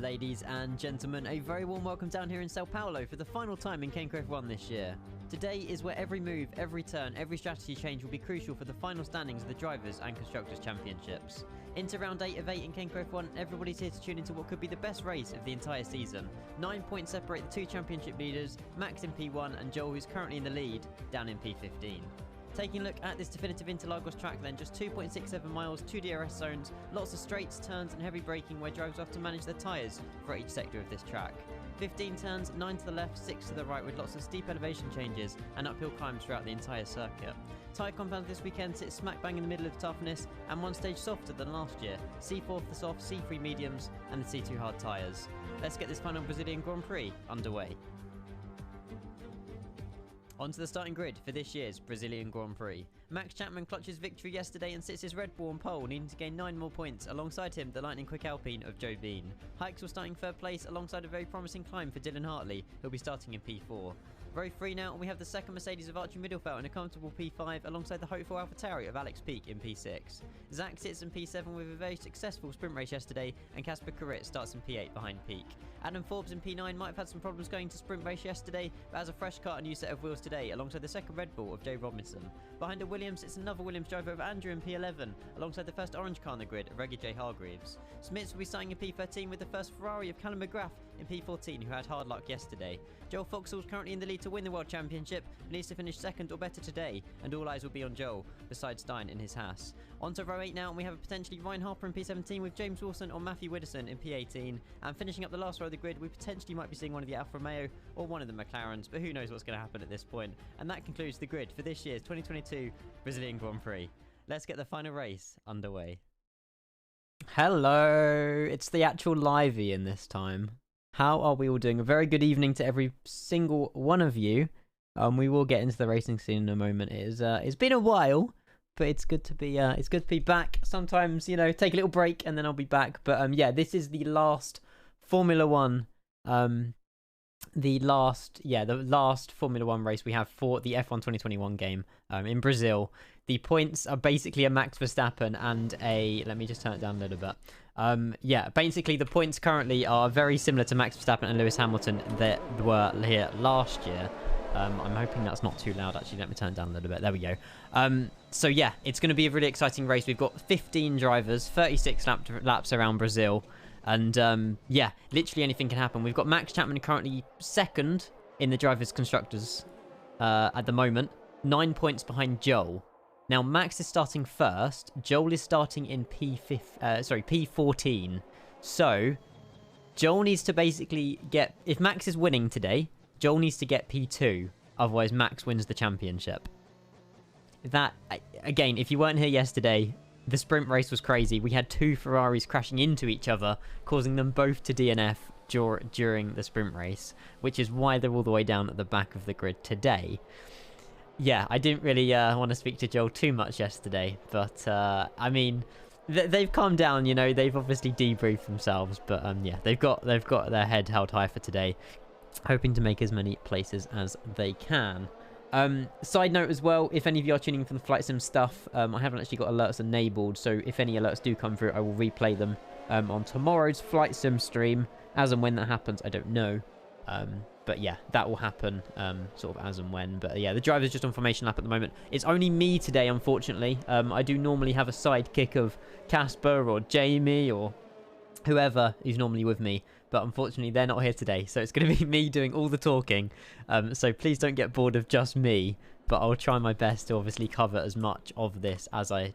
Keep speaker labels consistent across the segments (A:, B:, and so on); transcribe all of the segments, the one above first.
A: Ladies and gentlemen, a very warm welcome down here in Sao Paulo for the final time in Kenco F1 this year. Today is where every move, every turn, every strategy change will be crucial for the final standings of the Drivers' and Constructors' Championships. Into round 8 of 8 in Kenco F1, everybody's here to tune into what could be the best race of the entire season. 9 points separate the two championship leaders, Max in P1 and Joel, who's currently in the lead, down in P15. Taking a look at this definitive Interlagos track then, just 2.67 miles, 2 DRS zones, lots of straights, turns and heavy braking where drivers have to manage their tyres for each sector of this track. 15 turns, 9 to the left, 6 to the right with lots of steep elevation changes and uphill climbs throughout the entire circuit. Tyre compound this weekend sits smack bang in the middle of toughness and one stage softer than last year, C4 for the soft, C3 mediums and the C2 hard tyres. Let's get this final Brazilian Grand Prix underway. Onto the starting grid for this year's Brazilian Grand Prix. Max Chapman clutches victory yesterday and sits his Red Bull on pole, needing to gain 9 more points. Alongside him, the lightning quick Alpine of Joe Bean. Heix will starting third place alongside a very promising climb for Dillon Hartley, who'll be starting in P4. Row 3 now, and we have the second Mercedes of Archie Middlefell in a comfortable P5 alongside the hopeful AlphaTauri of Alex Peak in P6. Zak sits in P7 with a very successful sprint race yesterday, and Kaspar Koorits starts in P8 behind Peak. Adam Forbes in P9 might have had some problems going to sprint race yesterday, but has a fresh car and new set of wheels today alongside the second Red Bull of Jay Robinson. Behind a Williams sits another Williams driver of Andrew in P11 alongside the first orange car on the grid of Reggie-Jay Hargreaves. Smits will be starting in P13 with the first Ferrari of Callum McGrath in P14, who had hard luck yesterday. Joel Foxhall is currently in the lead to win the World Championship, but needs to finish second or better today, and all eyes will be on Joel, besides Stijn in his Haas. On to row 8 now, and we have a potentially Ryan Harper in P17 with James Wilson or Matthew Widdowson in P18, and finishing up the last row of the grid, we potentially might be seeing one of the Alfa Romeo or one of the McLarens, but who knows what's going to happen at this point. And that concludes the grid for this year's 2022 Brazilian Grand Prix. Let's get the final race underway. Hello, it's the actual livey in this time. How are we all doing? A very good evening to every single one of you. We will get into the racing scene in a moment. It's been a while, but it's good to be back. Sometimes, you know, take a little break and then I'll be back. But yeah, this is the last Formula One, the last Formula One race we have for the F1 2021 game in Brazil. The points are basically a Max Verstappen and a, let me just turn it down a little bit. Yeah, basically the points currently are very similar to Max Verstappen and Lewis Hamilton that were here last year. I'm hoping that's not too loud, actually. Let me turn it down a little bit. There we go. So yeah, it's going to be a really exciting race. We've got 15 drivers, 36 laps around Brazil. And yeah, literally anything can happen. We've got Max Chapman currently second in the Drivers' Constructors at the moment. 9 points behind Joel. Now, Max is starting first. Joel is starting in P14. So, Joel needs to basically get... If Max is winning today, Joel needs to get P2. Otherwise, Max wins the championship. That, again, if you weren't here yesterday, the sprint race was crazy. We had 2 Ferraris crashing into each other, causing them both to DNF during the sprint race, which is why they're all the way down at the back of the grid today. Yeah, I didn't really want to speak to Joel too much yesterday, but I mean, they've calmed down, you know. They've obviously debriefed themselves, but yeah, they've got their head held high for today, hoping to make as many places as they can. Side note as well, if any of you are tuning in for the Flight Sim stuff, I haven't actually got alerts enabled, so if any alerts do come through, I will replay them on tomorrow's Flight Sim stream. As and when that happens, I don't know. But yeah, that will happen sort of as and when. But yeah, the driver's just on formation lap at the moment. It's only me today, unfortunately. I do normally have a sidekick of Casper or Jamie or whoever who's normally with me. But unfortunately, they're not here today. So it's going to be me doing all the talking. So please don't get bored of just me. But I'll try my best to obviously cover as much of this as I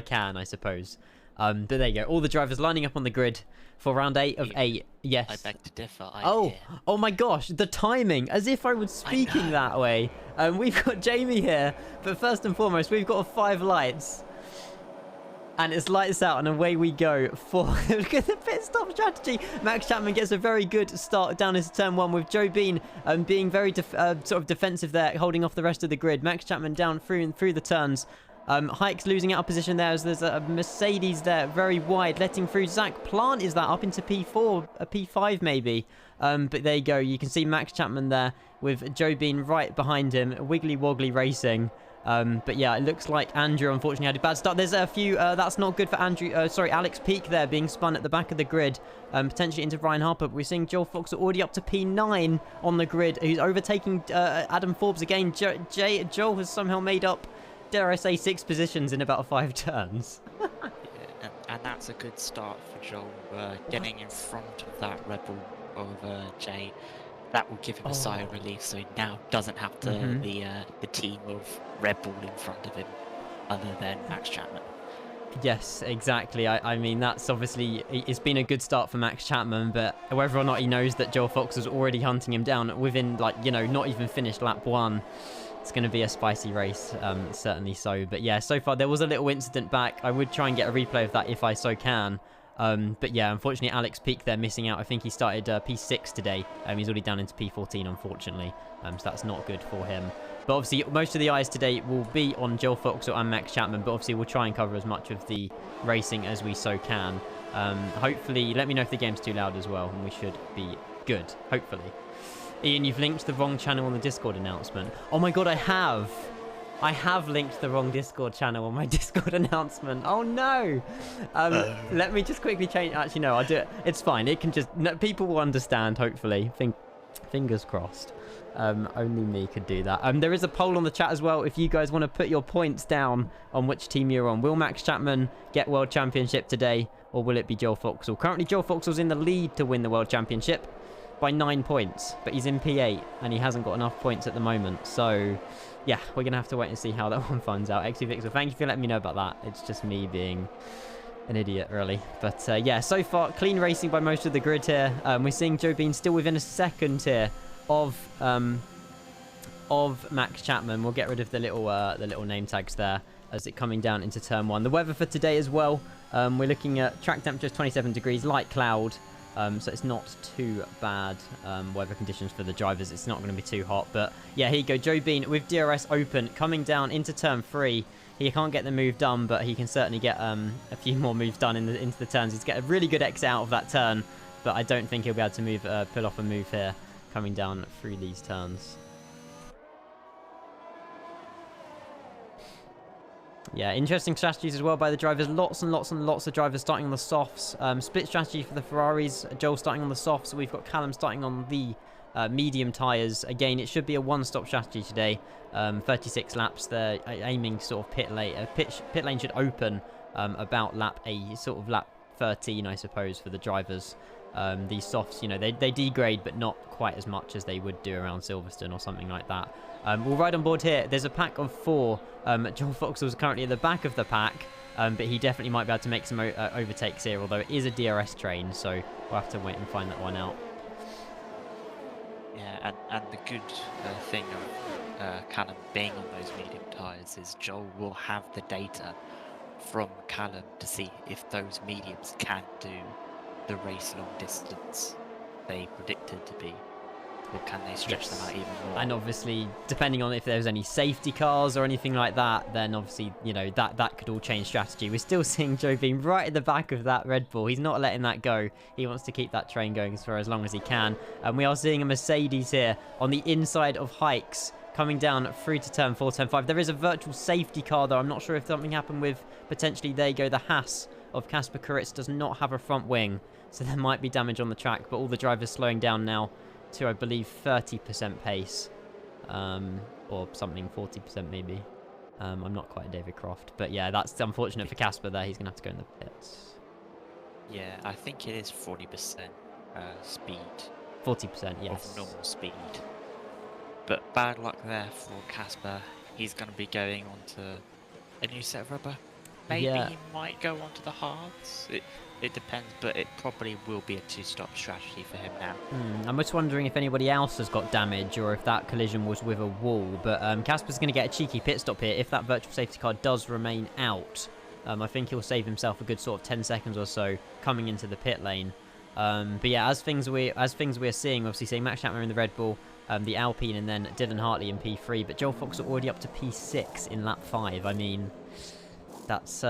A: can, I suppose. But there you go. All the drivers lining up on the grid for round 8 of 8. Yes.
B: I beg to differ.
A: Oh my gosh. The timing. As if I was speaking that way. We've got Jamie here. But first and foremost, we've got 5 lights. And it's lights out and away we go for look at the pit stop strategy. Max Chapman gets a very good start down into turn 1 with Joe Bean being very sort of defensive there, holding off the rest of the grid. Max Chapman down through the turns. Heix losing out of position there as there's a Mercedes there very wide, letting through Zak Plant. Is that up into P4, a P5 maybe? But there you go. You can see Max Chapman there with Joe Bean right behind him, wiggly woggly racing. But yeah, it looks like Andrew unfortunately had a bad start. There's a few, that's not good for Andrew, sorry, Alex Peake there being spun at the back of the grid, potentially into Ryan Harper. But we're seeing Joel Fox already up to P9 on the grid, who's overtaking Adam Forbes again. Joel has somehow made up, dare I say, 6 positions in about 5 turns.
B: Yeah, and that's a good start for Joel, getting in front of that Rebel over Jay. That will give him a sigh of relief, so he now doesn't have to the team of Red Bull in front of him, other than Max Chapman.
A: Yes, exactly. I mean, that's obviously, it's been a good start for Max Chapman, but whether or not he knows that Joel Fox was already hunting him down within, like, you know, not even finished lap 1, it's going to be a spicy race, certainly so. But yeah, so far there was a little incident back. I would try and get a replay of that if I so can. But yeah, unfortunately, Alex Peake there missing out. I think he started P6 today. He's already down into P14, unfortunately. So that's not good for him. But obviously, most of the eyes today will be on Joel Foxall and Max Chapman. But obviously, we'll try and cover as much of the racing as we so can. Hopefully, let me know if the game's too loud as well, and we should be good. Hopefully. Ian, you've linked the wrong channel on the Discord announcement. Oh my god, I have! I have linked the wrong Discord channel on my Discord announcement. Oh no! Let me just quickly change. Actually, no, I'll do it. It's fine. It can just... No, people will understand, hopefully. Fingers crossed. Only me could do that. There is a poll on the chat as well if you guys want to put your points down on which team you're on. Will Max Chapman get World Championship today, or will it be Joel Foxall? Currently, Joel Foxall's in the lead to win the World Championship by 9 points, but he's in P8 and he hasn't got enough points at the moment. So yeah, we're gonna have to wait and see how that one finds out. XU Vixel, thank you for letting me know about that. It's just me being an idiot, really. But yeah, so far clean racing by most of the grid here. We're seeing Joe Bean still within a second here of Max Chapman. We'll get rid of the little name tags there as it coming down into turn 1. The weather for today as well. We're looking at track temperatures 27 degrees, light cloud. So it's not too bad weather conditions for the drivers. It's not going to be too hot. But yeah, here you go. Joe Bean with DRS open, coming down into turn 3. He can't get the move done, but he can certainly get a few more moves done into the turns. He's got a really good exit out of that turn, but I don't think he'll be able to pull off a move here coming down through these turns. Yeah, interesting strategies as well by the drivers. Lots and lots and lots of drivers starting on the softs. Split strategy for the Ferraris. Joel starting on the softs. So we've got Callum starting on the medium tyres. Again, it should be a one-stop strategy today. 36 laps. They're aiming sort of pit lane should open about lap 13, I suppose, for the drivers. These softs, you know, they degrade, but not quite as much as they would do around Silverstone or something like that. We'll ride on board here. There's a pack of 4. Joel Foxall's currently at the back of the pack, but he definitely might be able to make some overtakes here, although it is a DRS train, so we'll have to wait and find that one out.
B: Yeah, and the good thing of Callum being on those medium tyres is Joel will have the data from Callum to see if those mediums can do the race long distance they predicted to be, or can they stretch them out even more.
A: And obviously, depending on if there's any safety cars or anything like that, then obviously, you know, that could all change strategy. We're still seeing Joe Bean right at the back of that Red Bull. He's not letting that go. He wants to keep that train going for as long as he can. And we are seeing a Mercedes here on the inside of Heix, coming down through to turn 4, turn 5. There is a virtual safety car, though. I'm not sure if something happened with, potentially, there you go, the Haas of Kaspar Koorits does not have a front wing, so there might be damage on the track, but all the drivers slowing down now to, I believe, 30% pace, or something, 40% maybe. I'm not quite David Croft, but yeah, that's unfortunate for Casper there. He's going to have to go in the pits.
B: Yeah, I think it is 40% speed.
A: 40%, yes.
B: Of normal speed. But bad luck there for Casper. He's going to be going on to a new set of rubber. Maybe he might go on to the hards. It depends, but it probably will be a 2-stop strategy for him now.
A: I'm just wondering if anybody else has got damage or if that collision was with a wall. But Casper's going to get a cheeky pit stop here if that virtual safety car does remain out. I think he'll save himself a good sort of 10 seconds or so coming into the pit lane. But yeah, as things we're seeing, obviously seeing Max Chapman in the Red Bull, the Alpine, and then Dillon Hartley in P3. But Joel Fox are already up to P6 in lap 5. I mean, that's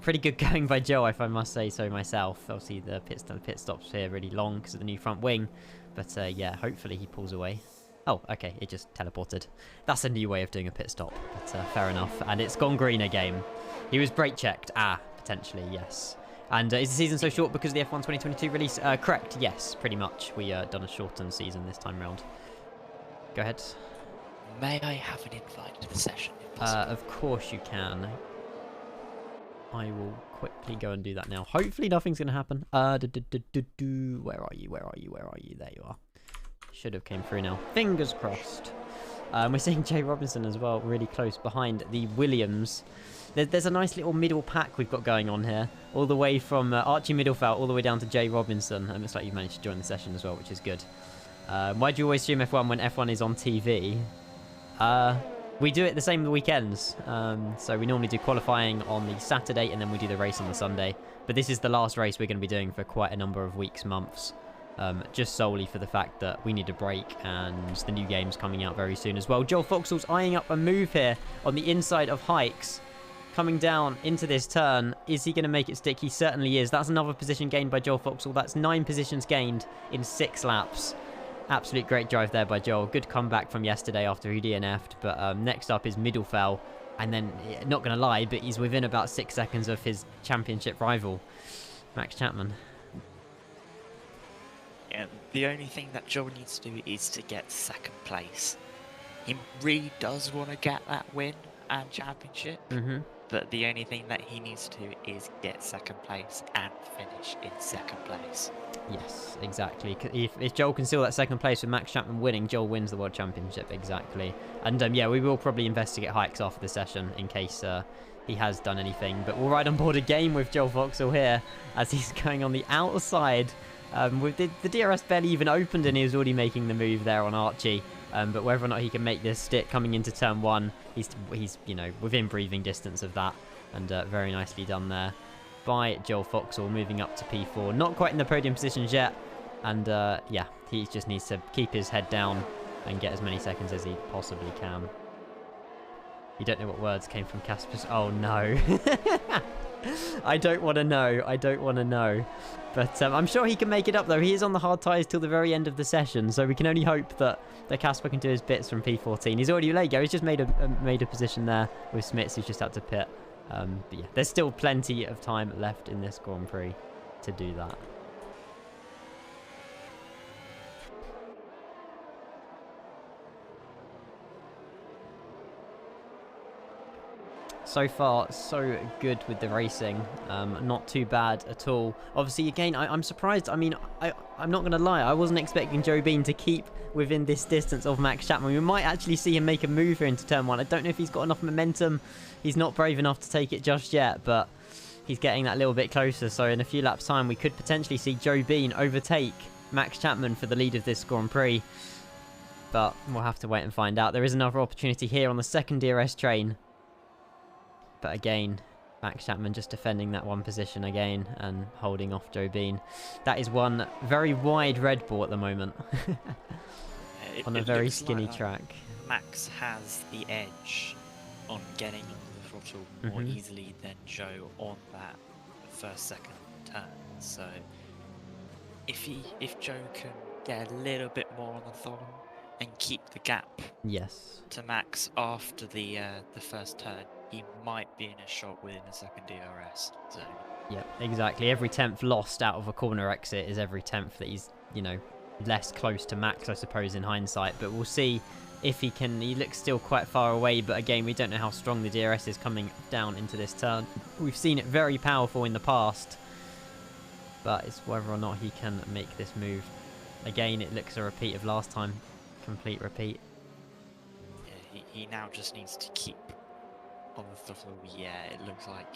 A: pretty good going by Joe, if I must say so myself. Obviously, the pit stops here really long because of the new front wing. But yeah, hopefully he pulls away. Oh, okay, it just teleported. That's a new way of doing a pit stop, but fair enough. And it's gone green again. He was brake checked. Potentially, yes. And is the season so short because of the F1 2022 release? Correct, yes, pretty much. We done a shortened season this time round. Go ahead.
B: May I have an invite to the session, if possible?
A: Of course you can. I will quickly go and do that now. Hopefully nothing's going to happen. Where are you? Where are you? Where are you? There you are. Should have came through now. Fingers crossed. We're seeing Jay Robinson as well, really close behind the Williams. There's a nice little middle pack we've got going on here. All the way from Archie Middlefell all the way down to Jay Robinson. It looks like you've managed to join the session as well, which is good. Why do you always stream F1 when F1 is on TV? We do it the same weekends. So we normally do qualifying on the Saturday and then we do the race on the Sunday. But this is the last race we're going to be doing for quite a number of weeks, months. Just solely for the fact that we need a break and the new game's coming out very soon as well. Joel Foxhall's eyeing up a move here on the inside of Heix. Coming down into this turn. Is he going to make it stick? He certainly is. That's another position gained by Joel Foxhall. That's 9 positions gained in 6 laps. Absolute great drive there by Joel. Good comeback from yesterday after he DNF'd. But next up is Middlefell. And then, not going to lie, but he's within about 6 seconds of his championship rival, Max Chapman.
B: Yeah, the only thing that Joel needs to do is to get 2nd place. He really does want to get that win and championship. But the only thing that he needs to do is get 2nd place and finish in 2nd place.
A: Yes, exactly. If Joel can steal that 2nd place with Max Chapman winning, Joel wins the World Championship, exactly. And yeah, we will probably investigate Heix after the session in case he has done anything. But we'll ride on board a game with Joel Foxhall here as he's going on the outside. With the DRS barely even opened and he was already making the move there on Archie. But whether or not he can make this stick coming into turn 1, he's you know, within breathing distance of that. And very nicely done there by Joel Foxhall, moving up to P4. Not quite in the podium positions yet. And yeah, he just needs to keep his head down and get as many seconds as he possibly can. You don't know what words came from Casper's... Oh, no. I don't want to know. I don't want to know. But I'm sure he can make it up, though. He is on the hard tyres till the very end of the session, so we can only hope that Kaspar can do his bits from P14. He's already let go. He's just made a position there with Smits, who's just had to pit. But yeah, there's still plenty of time left in this Grand Prix to do that. So far, so good with the racing. Not too bad at all. Obviously, again, I'm surprised. I mean, I'm not going to lie. I wasn't expecting Joe Bean to keep within this distance of Max Chapman. We might actually see him make a move here into turn 1. I don't know if he's got enough momentum. He's not brave enough to take it just yet, but he's getting that little bit closer. So in a few laps' time, we could potentially see Joe Bean overtake Max Chapman for the lead of this Grand Prix. But we'll have to wait and find out. There is another opportunity here on the 2nd DRS train. But again, Max Chapman just defending that one position again and holding off Joe Bean. That is one very wide Red Bull at the moment. On a very skinny track.
B: Max has the edge on getting into the throttle more easily than Joe on that 1st, 2nd turn. So if Joe can get a little bit more on the throttle and keep the gap to Max after the 1st turn, he might be in a shot within a 2nd DRS zone.
A: Yep, exactly. Every 10th lost out of a corner exit is every 10th that he's, you know, less close to Max, I suppose, in hindsight. But we'll see if he can. He looks still quite far away, but again, we don't know how strong the DRS is coming down into this turn. We've seen it very powerful in the past, but it's whether or not he can make this move. Again, it looks a repeat of last time. Complete repeat.
B: Yeah, he now just needs to keep on the throttle. Yeah, it looks like...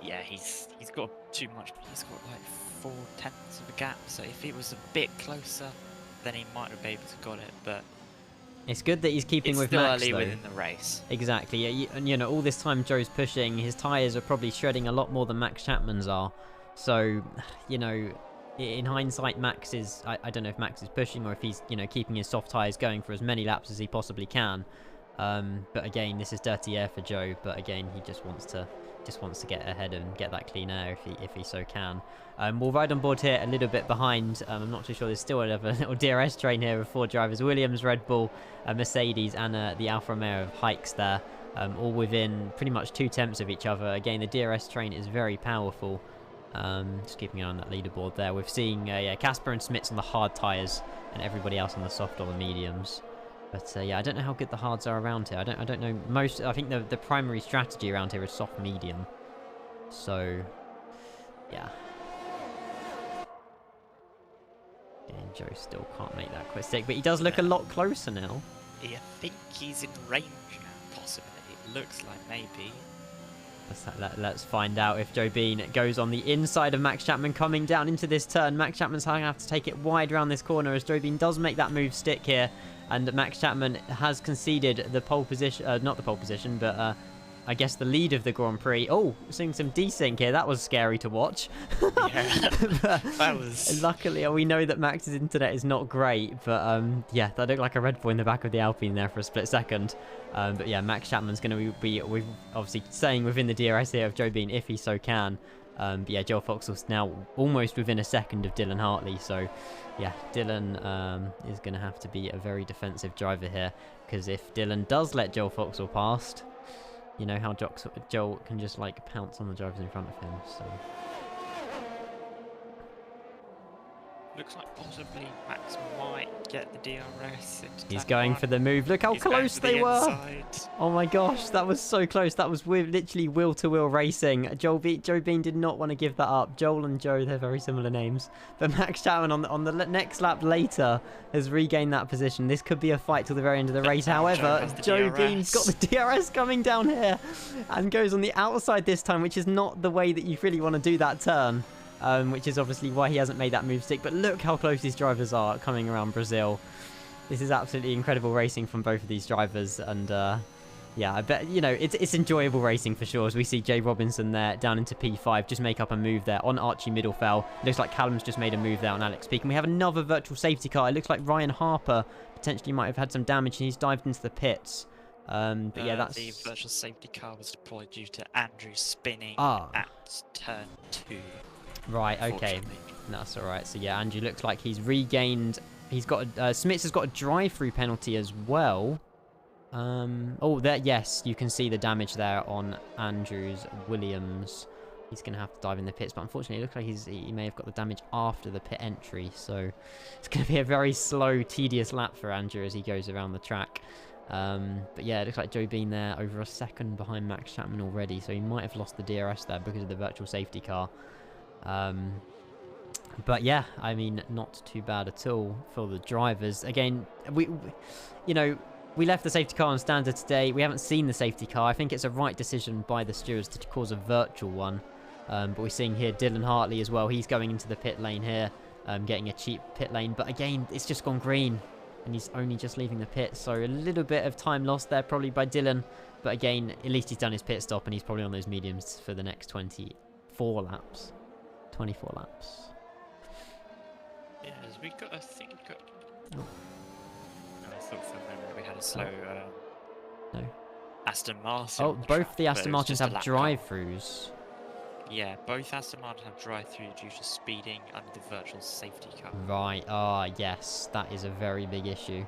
B: Yeah, he's got too much, but he's got like 4/10 of a gap, so if it was a bit closer, then he might have been able to got it, but...
A: It's good that he's keeping
B: it's
A: with
B: still
A: Max,
B: early
A: though.
B: Within the race.
A: Exactly, yeah, and you know, all this time Joe's pushing, his tyres are probably shredding a lot more than Max Chapman's are, so, you know, in hindsight, Max is... I don't know if Max is pushing or if he's, you know, keeping his soft tyres going for as many laps as he possibly can. But again, this is dirty air for Joe, but again, he just wants to just wants to get ahead and get that clean air if he so can. We'll ride on board here a little bit behind. I'm not too sure. There's still a little DRS train here with 4 drivers. Williams, Red Bull, Mercedes, and the Alfa Romeo of Heix there. All within pretty much 2 tenths of each other. Again, the DRS train is very powerful. Just keeping an eye on that leaderboard there. We're seeing Casper and Smits on the hard tyres and everybody else on the soft or the mediums. But yeah, I don't know how good the hards are around here. I don't know. I think the primary strategy around here is soft medium. So yeah. And Joe still can't make that quick stick, but he does look a lot closer now.
B: Yeah, I think he's in range now, possibly. It looks like maybe.
A: Let's find out if Joe Bean goes on the inside of Max Chapman coming down into this turn. Max Chapman's going to have to take it wide around this corner as Joe Bean does make that move stick here. And Max Chapman has conceded the pole position, not the pole position, but I guess the lead of the Grand Prix. Oh, seeing some desync here. That was scary to watch.
B: Yeah, that was...
A: Luckily, we know that Max's internet is not great, but yeah, that looked like a Red Bull in the back of the Alpine there for a split second. But yeah, Max Chapman's going to be obviously staying within the DRS here of Joe Bean if he so can. But yeah, Joel Foxhall's now almost within a second of Dillon Hartley. So yeah, Dillon is going to have to be a very defensive driver here, because if Dillon does let Joel Foxhall past, you know how Joel can just like pounce on the drivers in front of him. So
B: looks like possibly Max might get the DRS.
A: He's going for the move. Look how close they were.
B: Inside.
A: Oh my gosh, that was so close. That was literally wheel-to-wheel racing. Joe Bean did not want to give that up. Joel and Joe, they're very similar names. But Max Chapman on the next lap later has regained that position. This could be a fight till the very end of the race. However, Joe Bean's got the DRS coming down here and goes on the outside this time, which is not the way that you really want to do that turn. Which is obviously why he hasn't made that move stick. But look how close these drivers are coming around Brazil. This is absolutely incredible racing from both of these drivers. And yeah, I bet, you know, it's enjoyable racing for sure. As we see Jay Robinson there down into P5 just make up a move there on Archie Middlefell. It looks like Callum's just made a move there on Alex Peak. And we have another virtual safety car. It looks like Ryan Harper potentially might have had some damage and he's dived into the pits. But yeah, that's...
B: The virtual safety car was deployed due to Andrew spinning at turn 2. Right, okay. That's alright. So yeah, Andrew looks like he's regained... He's got... Smits has got a drive-through penalty as well. Oh, there, yes, you can see the damage there on Andrew's Williams. He's going to have to dive in the pits, but unfortunately it looks like he may have got the damage after the pit entry. So it's going to be a very slow, tedious lap for Andrew as he goes around the track. But yeah, it looks like Joe Bean there over a second behind Max Chapman already. So he might have lost the DRS there because of the virtual safety car. But yeah, I mean, not too bad at all for the drivers. Again, we left the safety car on standard today. We haven't seen the safety car. I think it's a right decision by the stewards to cause a virtual one. But we're seeing here Dillon Hartley as well. He's going into the pit lane here, getting a cheap pit lane. But again, it's just gone green and he's only just leaving the pit. So a little bit of time lost there probably by Dillon. But again, at least he's done his pit stop and he's probably on those mediums for the next 24 laps. 24 laps. Yeah, we got, I think... Oh. I thought for a moment we had a slow...
A: No.
B: Aston Martin.
A: Oh, both the Aston Martins have drive-throughs.
B: Yeah, both Aston Martins have drive-through due to speeding under the virtual safety car.
A: Right, yes, that is a very big issue.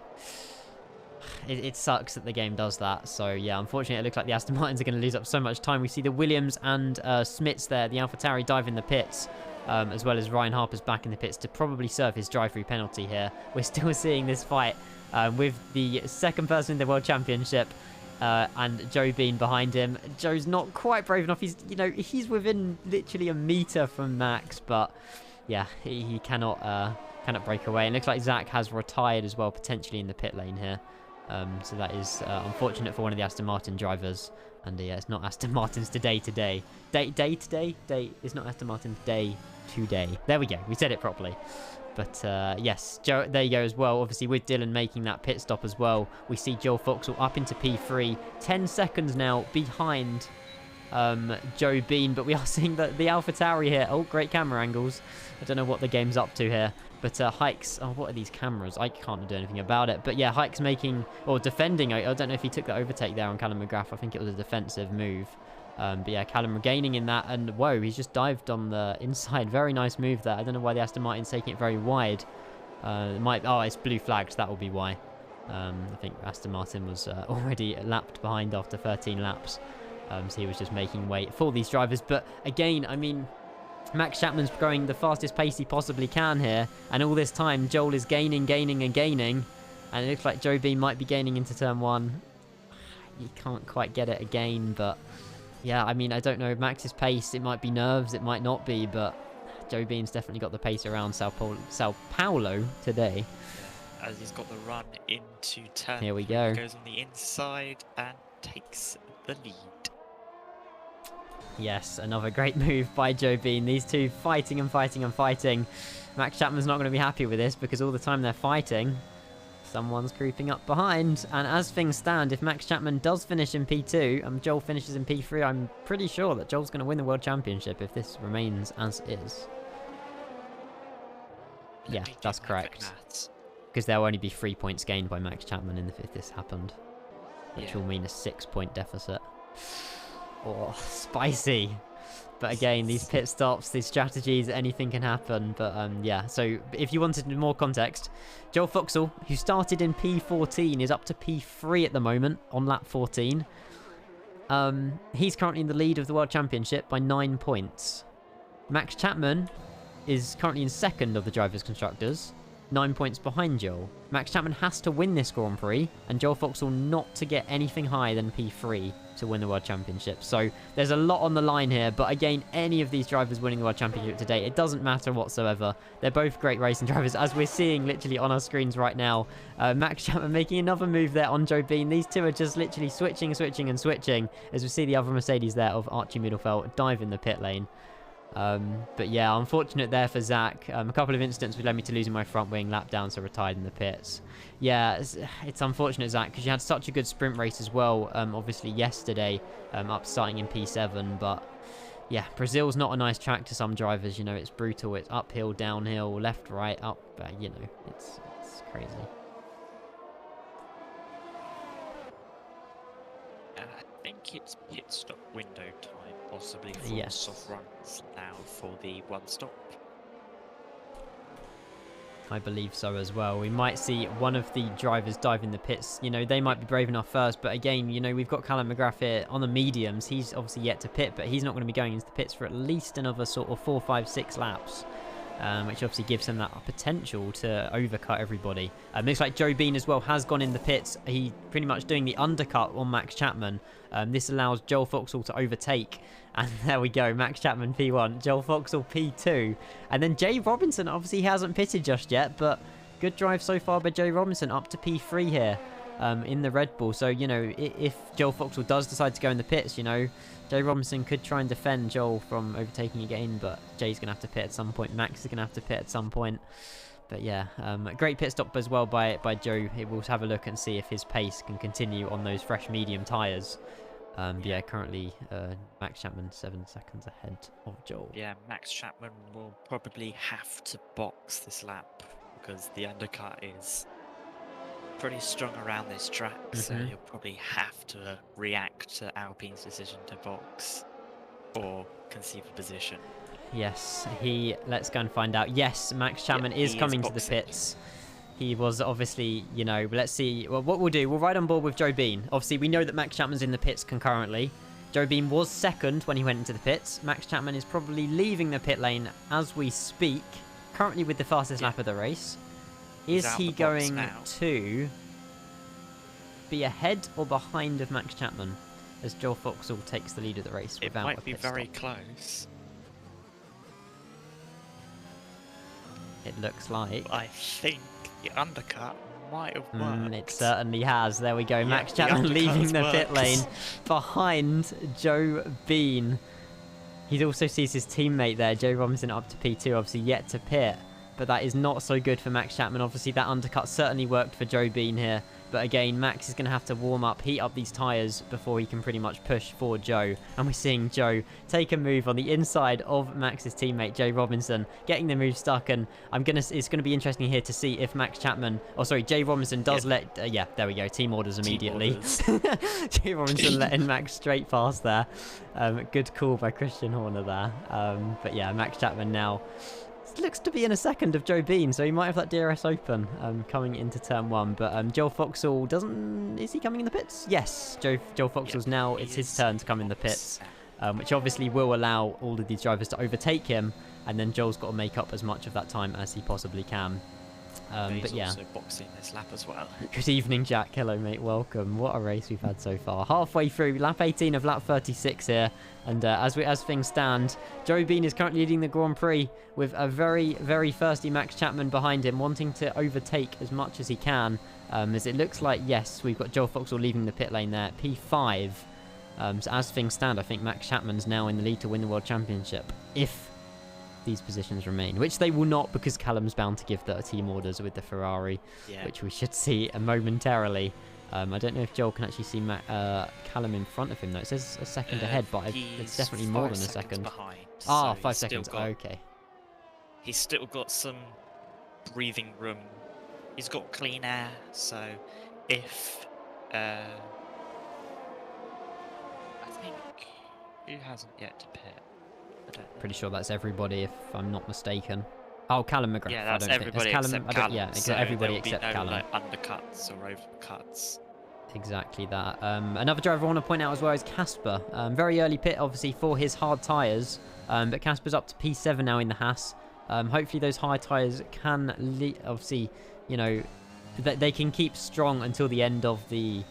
A: It sucks that the game does that. So yeah, unfortunately it looks like the Aston Martins are going to lose up so much time. We see the Williams and Smits there, the AlphaTauri dive in the pits, as well as Ryan Harper's back in the pits to probably serve his drive-through penalty here. We're still seeing this fight with the second person in the World Championship and Joe Bean behind him. Joe's not quite brave enough. He's within literally a meter from Max, but yeah, he cannot break away. And it looks like Zak has retired as well, potentially in the pit lane here. So that is unfortunate for one of the Aston Martin drivers. And yeah, it's not Aston Martin's today. Day. It's not Aston Martin's day today. There we go. We said it properly. But yes, Joe, there you go as well. Obviously, with Dillon making that pit stop as well, we see Joel Foxhall up into P3. 10 seconds now behind Joe Bean. But we are seeing the AlphaTauri here. Oh, great camera angles. I don't know what the game's up to here. But Heix, oh, what are these cameras? I can't do anything about it. But yeah, Heix making, or defending, I don't know if he took the overtake there on Callum McGrath. I think it was a defensive move. But yeah, Callum regaining in that, and whoa, he's just dived on the inside. Very nice move there. I don't know why the Aston Martin's taking it very wide. It's blue flagged, that will be why. I think Aston Martin was already lapped behind after 13 laps. So he was just making way for these drivers. But again, I mean, Max Chapman's going the fastest pace he possibly can here. And all this time, Joel is gaining. And it looks like Joe Bean might be gaining into turn 1. You can't quite get it again, but yeah, I mean, I don't know. Max's pace, it might be nerves, it might not be, but Joe Bean's definitely got the pace around Sao Paulo today.
B: As he's got the run into turn.
A: Here we go.
B: Goes on the inside and takes the lead.
A: Yes, another great move by Joe Bean. These two fighting. Max Chapman's not going to be happy with this because all the time they're fighting, someone's creeping up behind. And as things stand, if Max Chapman does finish in P2 and Joel finishes in P3, I'm pretty sure that Joel's going to win the World Championship if this remains as is. Yeah, that's correct. Because there will only be 3 points gained by Max Chapman if this happened. Which will mean a 6-point deficit. Oh, spicy. But again, these pit stops, these strategies, anything can happen. But yeah, so if you wanted more context, Joel Foxhall, who started in P14, is up to P3 at the moment on lap 14. He's currently in the lead of the World Championship by 9 points. Max Chapman is currently in second of the Drivers' Constructors, 9 points behind Joel. Max Chapman has to win this Grand Prix, and Joel Foxhall not to get anything higher than P3 to win the World Championship. So there's a lot on the line here, but again, any of these drivers winning the World Championship today, it doesn't matter whatsoever. They're both great racing drivers, as we're seeing literally on our screens right now. Max Chapman making another move there on Joe Bean. These two are just literally switching, as we see the other Mercedes there of Archie Middlefell dive in the pit lane. But yeah, unfortunate there for Zak. A couple of incidents which led me to losing my front wing, lap down, so retired in the pits. Yeah, it's unfortunate, Zak, because you had such a good sprint race as well, obviously yesterday, up starting in P7, but yeah, Brazil's not a nice track to some drivers, you know, it's brutal, it's uphill, downhill, left, right, up, you know, it's crazy.
B: I think it's pit stop window time. Possibly for soft runs now for the one stop.
A: I believe so as well. We might see one of the drivers dive in the pits. You know, they might be brave enough first, but again, you know, we've got Callum McGrath here on the mediums. He's obviously yet to pit, but he's not going to be going into the pits for at least another sort of 4, 5, 6 laps. Which obviously gives him that potential to overcut everybody. Looks like Joe Bean as well has gone in the pits. He pretty much doing the undercut on Max Chapman. This allows Joel Foxhall to overtake. And there we go, Max Chapman P1, Joel Foxhall P2. And then Jay Robinson, obviously he hasn't pitted just yet, but good drive so far by Jay Robinson up to P3 here in the Red Bull. So, you know, if Joel Foxhall does decide to go in the pits, you know, Jay Robinson could try and defend Joel from overtaking again, but Jay's going to have to pit at some point. Max is going to have to pit at some point. But yeah, great pit stop as well by Joe. We'll have a look and see if his pace can continue on those fresh medium tyres. But yeah, currently Max Chapman 7 seconds ahead of Joel.
B: Yeah, Max Chapman will probably have to box this lap because the undercut is pretty strong around this track, so he'll probably have to react to Alpine's decision to box or concede a position.
A: Yes, let's go and find out. Yes, Max Chapman is coming to the pits. He was obviously, you know, let's see. Well, what we'll do, we'll ride on board with Joe Bean. Obviously, we know that Max Chapman's in the pits concurrently. Joe Bean was second when he went into the pits. Max Chapman is probably leaving the pit lane as we speak, currently with the fastest lap of the race. Is he going to be ahead or behind of Max Chapman as Joel Foxhall takes the lead of the race without a pit stop?
B: It might be very close.
A: It looks like.
B: I think the undercut might have worked.
A: It certainly has. There we go. Yeah, Max Chapman leaving the pit lane behind Joe Bean. He also sees his teammate there, Joe Robinson, up to P2, obviously yet to pit. but that is not so good for Max Chapman. Obviously, that undercut certainly worked for Joe Bean here. But again, Max is going to have to warm up, heat up these tyres before he can pretty much push for Joe. And we're seeing Joe take a move on the inside of Max's teammate, Jay Robinson, getting the move stuck. And it's going to be interesting here to see if Max Chapman, Jay Robinson does yeah, there we go, team orders immediately. Jay Robinson letting Max straight past there. Good call by Christian Horner there. But yeah, Max Chapman now looks to be in a second of Joe Bean, so he might have that DRS open coming into turn 1. But Joel Foxhall is he coming in the pits? Yes, Joel Foxhall's now, it's his turn to come in the pits, which obviously will allow all of these drivers to overtake him, and then Joel's got to make up as much of that time as he possibly can. But yeah,
B: also boxing this lap as well.
A: Good evening, Jack. Hello, mate. Welcome. What a race we've had so far. Halfway through, lap 18 of lap 36 here. And as things stand, Joe Bean is currently leading the Grand Prix with a very, very thirsty Max Chapman behind him, wanting to overtake as much as he can. As it looks like, yes, we've got Joel Foxhall leaving the pit lane there, P5. So as things stand, I think Max Chapman's now in the lead to win the World Championship, if these positions remain, which they will not, because Callum's bound to give the team orders with the Ferrari, which we should see momentarily. I don't know if Joel can actually see Callum in front of him though. It says a second ahead, but it's definitely more than a second.
B: Behind,
A: so 5
B: seconds.
A: Seconds. Okay.
B: He's still got some breathing room. He's got clean air, so if I think who hasn't yet to pit?
A: Pretty sure that's everybody, if I'm not mistaken. Oh, Callum McGrath.
B: Yeah, that's everybody except Callum. Yeah, so
A: everybody except
B: no,
A: Callum.
B: Like, undercuts or overcuts.
A: Exactly that. Another driver I want to point out as well is Casper. Very early pit, obviously, for his hard tyres. But Casper's up to P7 now in the Haas. Hopefully those high tyres can, obviously, you know, they can keep strong until the end of the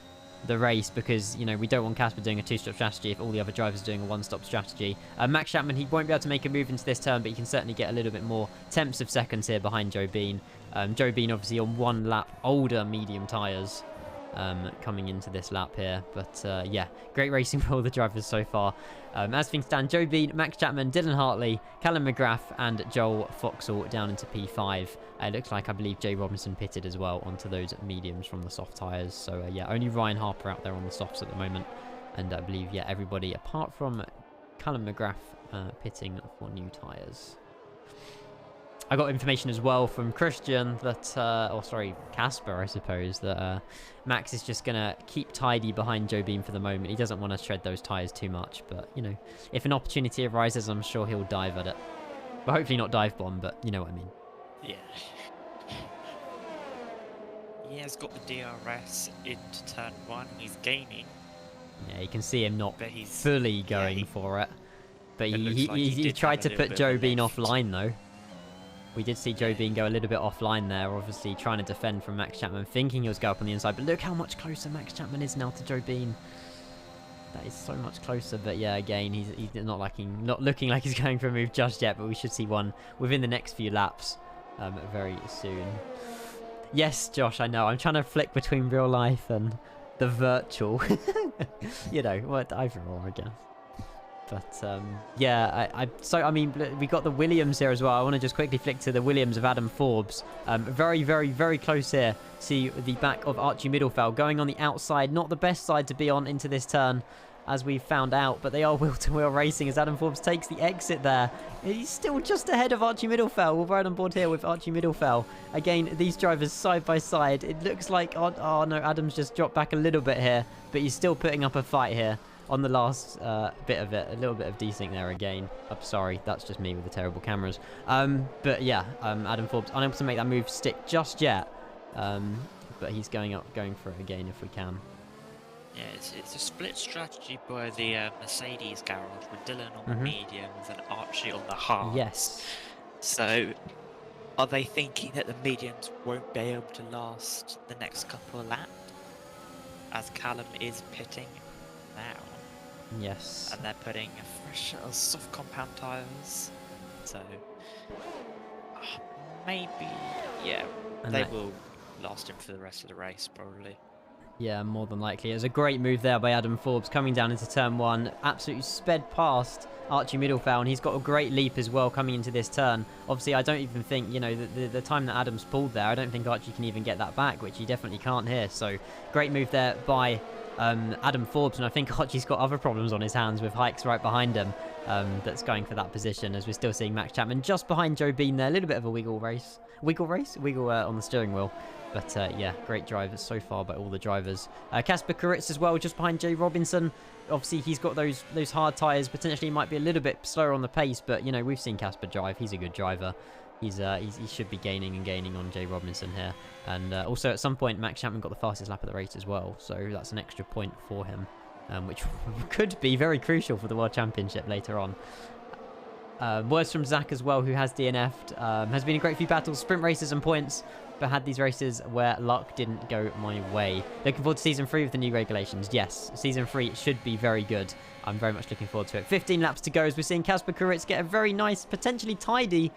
A: race, because, you know, we don't want Casper doing a 2-stop strategy if all the other drivers are doing a 1-stop strategy. Max Chapman, he won't be able to make a move into this turn, but he can certainly get a little bit more tenths of seconds here behind Joe Bean. Joe Bean obviously on 1 lap older medium tyres coming into this lap here. But yeah, great racing for all the drivers so far. As things stand, Joe Bean, Max Chapman, Dillon Hartley, Callum McGrath and Joel Foxhall down into P5. It looks like, I believe, Jay Robinson pitted as well onto those mediums from the soft tyres. So yeah, only Ryan Harper out there on the softs at the moment. And I believe, yeah, everybody apart from Callum McGrath pitting for new tyres. I got information as well from Christian that, Casper, I suppose, that Max is just going to keep tidy behind Joe Bean for the moment. He doesn't want to shred those tyres too much, but, you know, if an opportunity arises, I'm sure he'll dive at it. Well, hopefully not dive bomb, but you know what I mean.
B: Yeah. He has got the DRS into turn 1. He's gaining.
A: Yeah, you can see him not fully going for it. But he tried to put Joe Bean offline, though. We did see Joe Bean go a little bit offline there, obviously trying to defend from Max Chapman, thinking he was going up on the inside. But look how much closer Max Chapman is now to Joe Bean. That is so much closer. But yeah, again, he's not looking like he's going for a move just yet. But we should see one within the next few laps very soon. Yes, Josh, I know. I'm trying to flick between real life and the virtual. You know, what either or, I guess. But yeah, I mean, we got the Williams here as well. I want to just quickly flick to the Williams of Adam Forbes. Very, very, very close here. See the back of Archie Middlefell going on the outside. Not the best side to be on into this turn, as we've found out. But they are wheel-to-wheel racing as Adam Forbes takes the exit there. He's still just ahead of Archie Middlefell. We'll ride on board here with Archie Middlefell. Again, these drivers side by side. It looks like, oh no, Adam's just dropped back a little bit here. But he's still putting up a fight here. On the last bit of it, a little bit of desync there again. I'm sorry, that's just me with the terrible cameras. But yeah, Adam Forbes unable to make that move stick just yet. But he's going for it again if we can.
B: Yeah, it's a split strategy by the Mercedes garage with Dillon on the mediums and Archie on the hards.
A: Yes.
B: So, are they thinking that the mediums won't be able to last the next couple of laps, as Callum is pitting now?
A: Yes.
B: And they're putting fresh soft compound tyres. So maybe, yeah, they will last him for the rest of the race, probably.
A: Yeah, more than likely. It was a great move there by Adam Forbes coming down into turn 1. Absolutely sped past Archie Middlefell, and he's got a great leap as well coming into this turn. Obviously, I don't even think, you know, the time that Adam's pulled there, I don't think Archie can even get that back, which he definitely can't here. So, great move there by Adam Forbes, and I think Archie's got other problems on his hands with Heix right behind him that's going for that position, as we're still seeing Max Chapman just behind Joe Bean there. A little bit of a wiggle on the steering wheel. But yeah, great drivers so far by all the drivers. Kaspar Koorits as well, just behind Jay Robinson. Obviously, he's got those hard tyres. Potentially, he might be a little bit slower on the pace, but you know, we've seen Casper drive. He's a good driver. He should be gaining on Jay Robinson here. And also, at some point, Max Chapman got the fastest lap of the race as well, so that's an extra point for him, which could be very crucial for the World Championship later on. Words from Zak as well, who has DNF'd. Has been a great few battles, sprint races and points, but had these races where luck didn't go my way. Looking forward to Season 3 with the new regulations. Yes, Season 3 should be very good. I'm very much looking forward to it. 15 laps to go as we're seeing Kaspar Koorits get a very nice, potentially tidy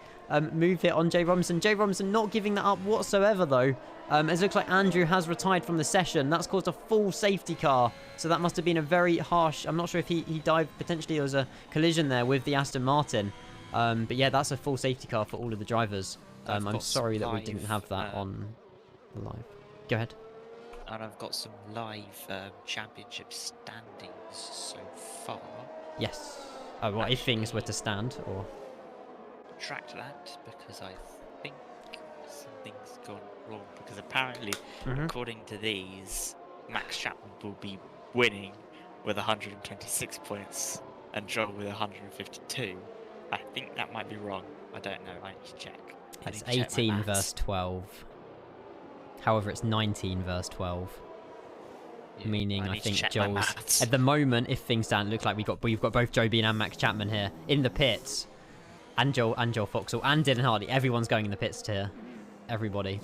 A: move here on Jay Robinson. Jay Robinson not giving that up whatsoever, though. As it looks like Andrew has retired from the session. That's caused a full safety car. So that must have been a very harsh... I'm not sure if he dived. Potentially there was a collision there with the Aston Martin. But yeah, that's a full safety car for all of the drivers. I'm sorry that we didn't have that on the live. Go ahead.
B: And I've got some live championship standings so far.
A: Yes. Oh, well, if things were to stand, or...
B: Track that, because I think something's gone wrong. Because apparently, according to these, Max Chapman will be winning with 126 points and Joel with 152. I think that might be wrong. I don't know. I need to check.
A: It's 18 verse 12. However, it's 19 verse 12. Yeah, Meaning, I think Joel's... At the moment, if things don't look like we've got both Joe Bean and Max Chapman here in the pits. And Joel Foxhall and Dillon Hartley. Everyone's going in the pits here. Everybody.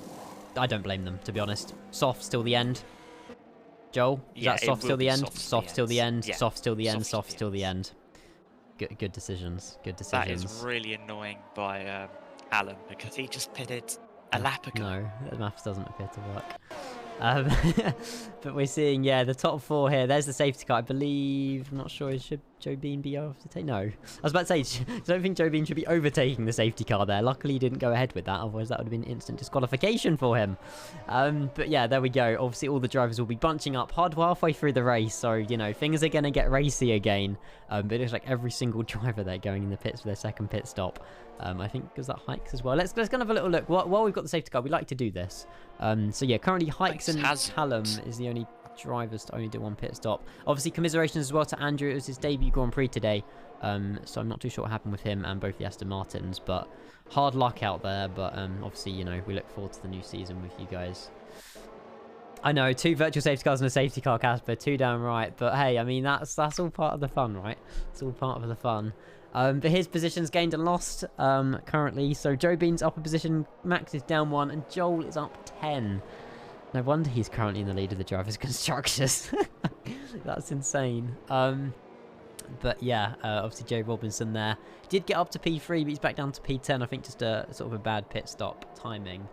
A: I don't blame them, to be honest. Soft till the end. Joel, is that soft till the end? Soft till the end. Soft till the end. Soft till the end. Good decisions. Good decisions.
B: That is really annoying by Alan, because he just pitted a lap ago.
A: No, the maths doesn't appear to work. But we're seeing, yeah, the top 4 here. There's the safety car, I believe. I'm not sure. Should Joe Bean be overtaking? No. I was about to say, I don't think Joe Bean should be overtaking the safety car there. Luckily, he didn't go ahead with that. Otherwise, that would have been instant disqualification for him. But yeah, there we go. Obviously, all the drivers will be bunching up halfway through the race. So, you know, things are going to get racy again. But it looks like every single driver there going in the pits for their second pit stop. I think was that Heix as well. Let's go and have a little look. While we've got the safety car, we like to do this. So yeah, currently Heix and Callum is the only drivers to only do one pit stop. Obviously, commiserations as well to Andrew. It was his debut Grand Prix today. So I'm not too sure what happened with him and both the Aston Martins. But hard luck out there. But obviously, you know, we look forward to the new season with you guys. I know, 2 virtual safety cars and a safety car, Casper. 2 down right. But hey, I mean, that's all part of the fun, right? It's all part of the fun. But his position's gained and lost currently. So Joe Bean's up a position, Max is down 1, and Joel is up 10. No wonder he's currently in the lead of the drivers' constructors. That's insane. But yeah, obviously Jay Robinson there. Did get up to P3, but he's back down to P10. I think just a sort of a bad pit stop timing.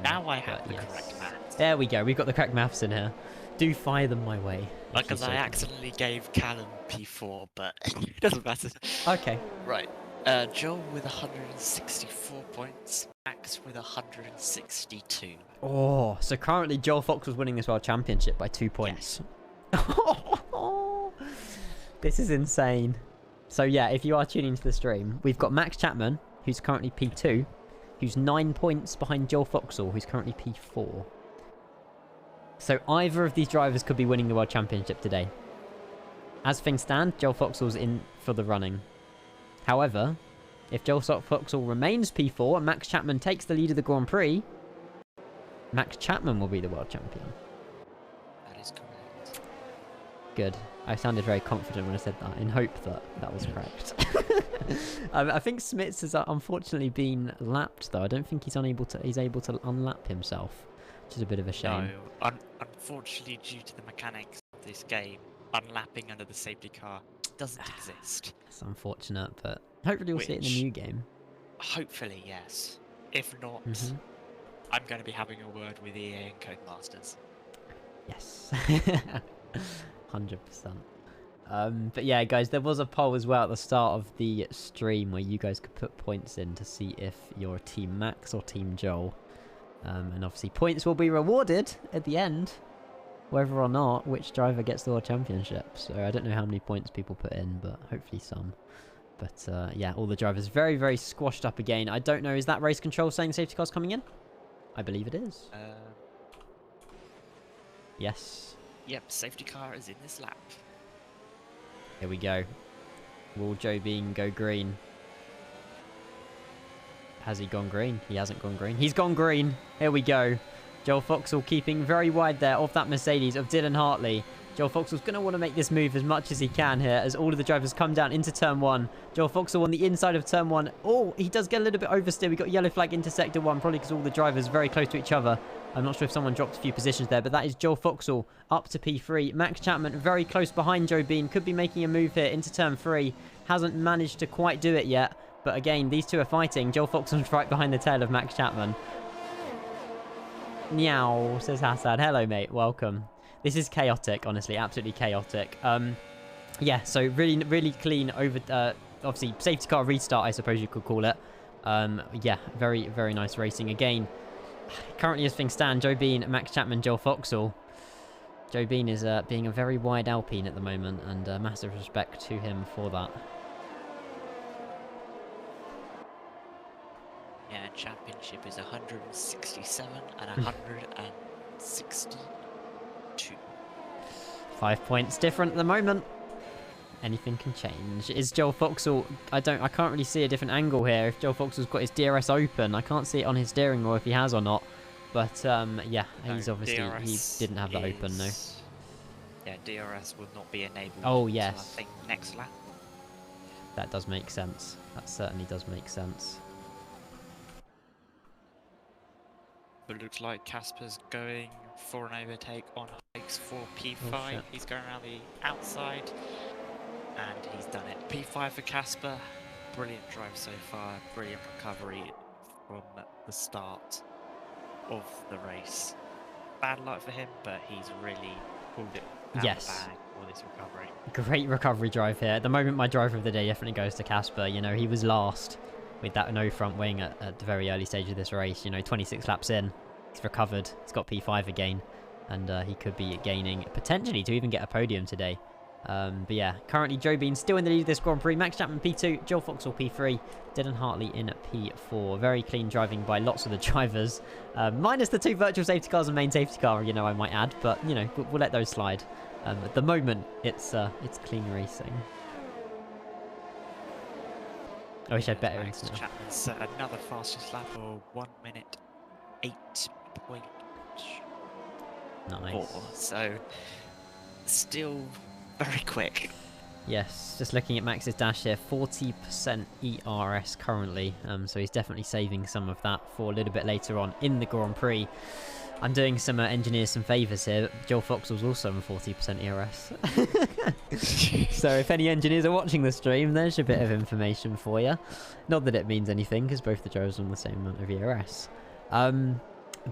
B: Now I have the correct maths.
A: There we go. We've got the correct maths in here. Do fire them my way.
B: Because I accidentally gave Callum P4, but it doesn't matter.
A: Okay.
B: Right. Joel with 164 points, Max with 162.
A: Oh, so currently Joel Fox was winning this World Championship by 2 points. Yes. This is insane. So yeah, if you are tuning into the stream, we've got Max Chapman, who's currently P2, who's 9 points behind Joel Foxhall, who's currently P4. So either of these drivers could be winning the World Championship today. As things stand, Joel Foxhall's in for the running. However, if Joel Foxhall remains P4 and Max Chapman takes the lead of the Grand Prix, Max Chapman will be the world champion.
B: That is correct.
A: Good. I sounded very confident when I said that, in hope that that was correct. I think Smits has unfortunately been lapped, though. I don't think he's able to unlap himself, which is a bit of a shame.
B: No, unfortunately, due to the mechanics of this game, unlapping under the safety car doesn't exist.
A: It's unfortunate, but hopefully we'll see it in the new game.
B: Hopefully, yes. If not, I'm going to be having a word with EA and Codemasters.
A: Yes. 100%. But yeah, guys, there was a poll as well at the start of the stream where you guys could put points in to see if you're Team Max or Team Joel. And obviously points will be rewarded at the end, whether or not which driver gets the World Championship. So I don't know how many points people put in, but hopefully some. But yeah, all the drivers very, very squashed up again. I don't know, is that race control saying safety car's coming in? I believe it is. Yes.
B: Yep, safety car is in this lap.
A: Here we go. Will Joe Bean go green? Has he gone green? He hasn't gone green. He's gone green. Here we go. Joel Foxhall keeping very wide there of that Mercedes of Dillon Hartley. Joel Foxhall's going to want to make this move as much as he can here as all of the drivers come down into turn 1. Joel Foxhall on the inside of turn 1. Oh, he does get a little bit oversteer. We got yellow flag into sector 1, probably because all the drivers are very close to each other. I'm not sure if someone dropped a few positions there, but that is Joel Foxhall up to P3. Max Chapman very close behind Joe Bean. Could be making a move here into turn 3. Hasn't managed to quite do it yet. But again, these two are fighting. Joel Foxhall's right behind the tail of Max Chapman. Meow, says Hassan. Hello, mate. Welcome. This is chaotic, honestly. Absolutely chaotic. Yeah, so really, really clean over... obviously, safety car restart, I suppose you could call it. Yeah, very, very nice racing. Again, currently as things stand, Joe Bean, Max Chapman, Joel Foxhall. Joe Bean is being a very wide Alpine at the moment, and massive respect to him for that.
B: Yeah, championship is 167 and 162.
A: 5 points different at the moment. Anything can change. Is Joel Foxhall... I can't really see a different angle here. If Joel Foxhall's got his DRS open, I can't see it on his steering wheel if he has or not. But, yeah, he's obviously... He didn't have that open, no.
B: Yeah, DRS will not be enabled.
A: Oh, yes.
B: I think next lap.
A: That does make sense. That certainly does make sense.
B: But it looks like Casper's going for an overtake on Heix for P5.
A: Oh,
B: he's going around the outside. And he's done it. P5 for Casper. Brilliant drive so far. Brilliant recovery from the start of the race. Bad luck for him, but he's really pulled it out of the bag for this recovery.
A: Great recovery drive here. At the moment, my driver of the day definitely goes to Casper. You know, he was last with that no front wing at the very early stage of this race. You know, 26 laps in. He's recovered. He's got P5 again. And he could be gaining potentially to even get a podium today. But yeah, currently Joe Bean still in the lead of this Grand Prix. Max Chapman P2, Joel Foxhall P3, Dillon Hartley in P4. Very clean driving by lots of the drivers. Minus the 2 virtual safety cars and main safety car, you know, I might add. But, you know, we'll let those slide. At the moment, it's clean racing. I wish I had better
B: Max
A: now.
B: Chapman's another fastest lap of 1 minute 8.4.
A: Nice.
B: So, still very quick.
A: Yes, just looking at Max's dash here, 40% ERS currently, so he's definitely saving some of that for a little bit later on in the Grand Prix. I'm doing some engineers some favours here. Joel Foxhall's also on 40% ERS. So if any engineers are watching the stream, there's a bit of information for you. Not that it means anything, because both the drivers are on the same amount of ERS.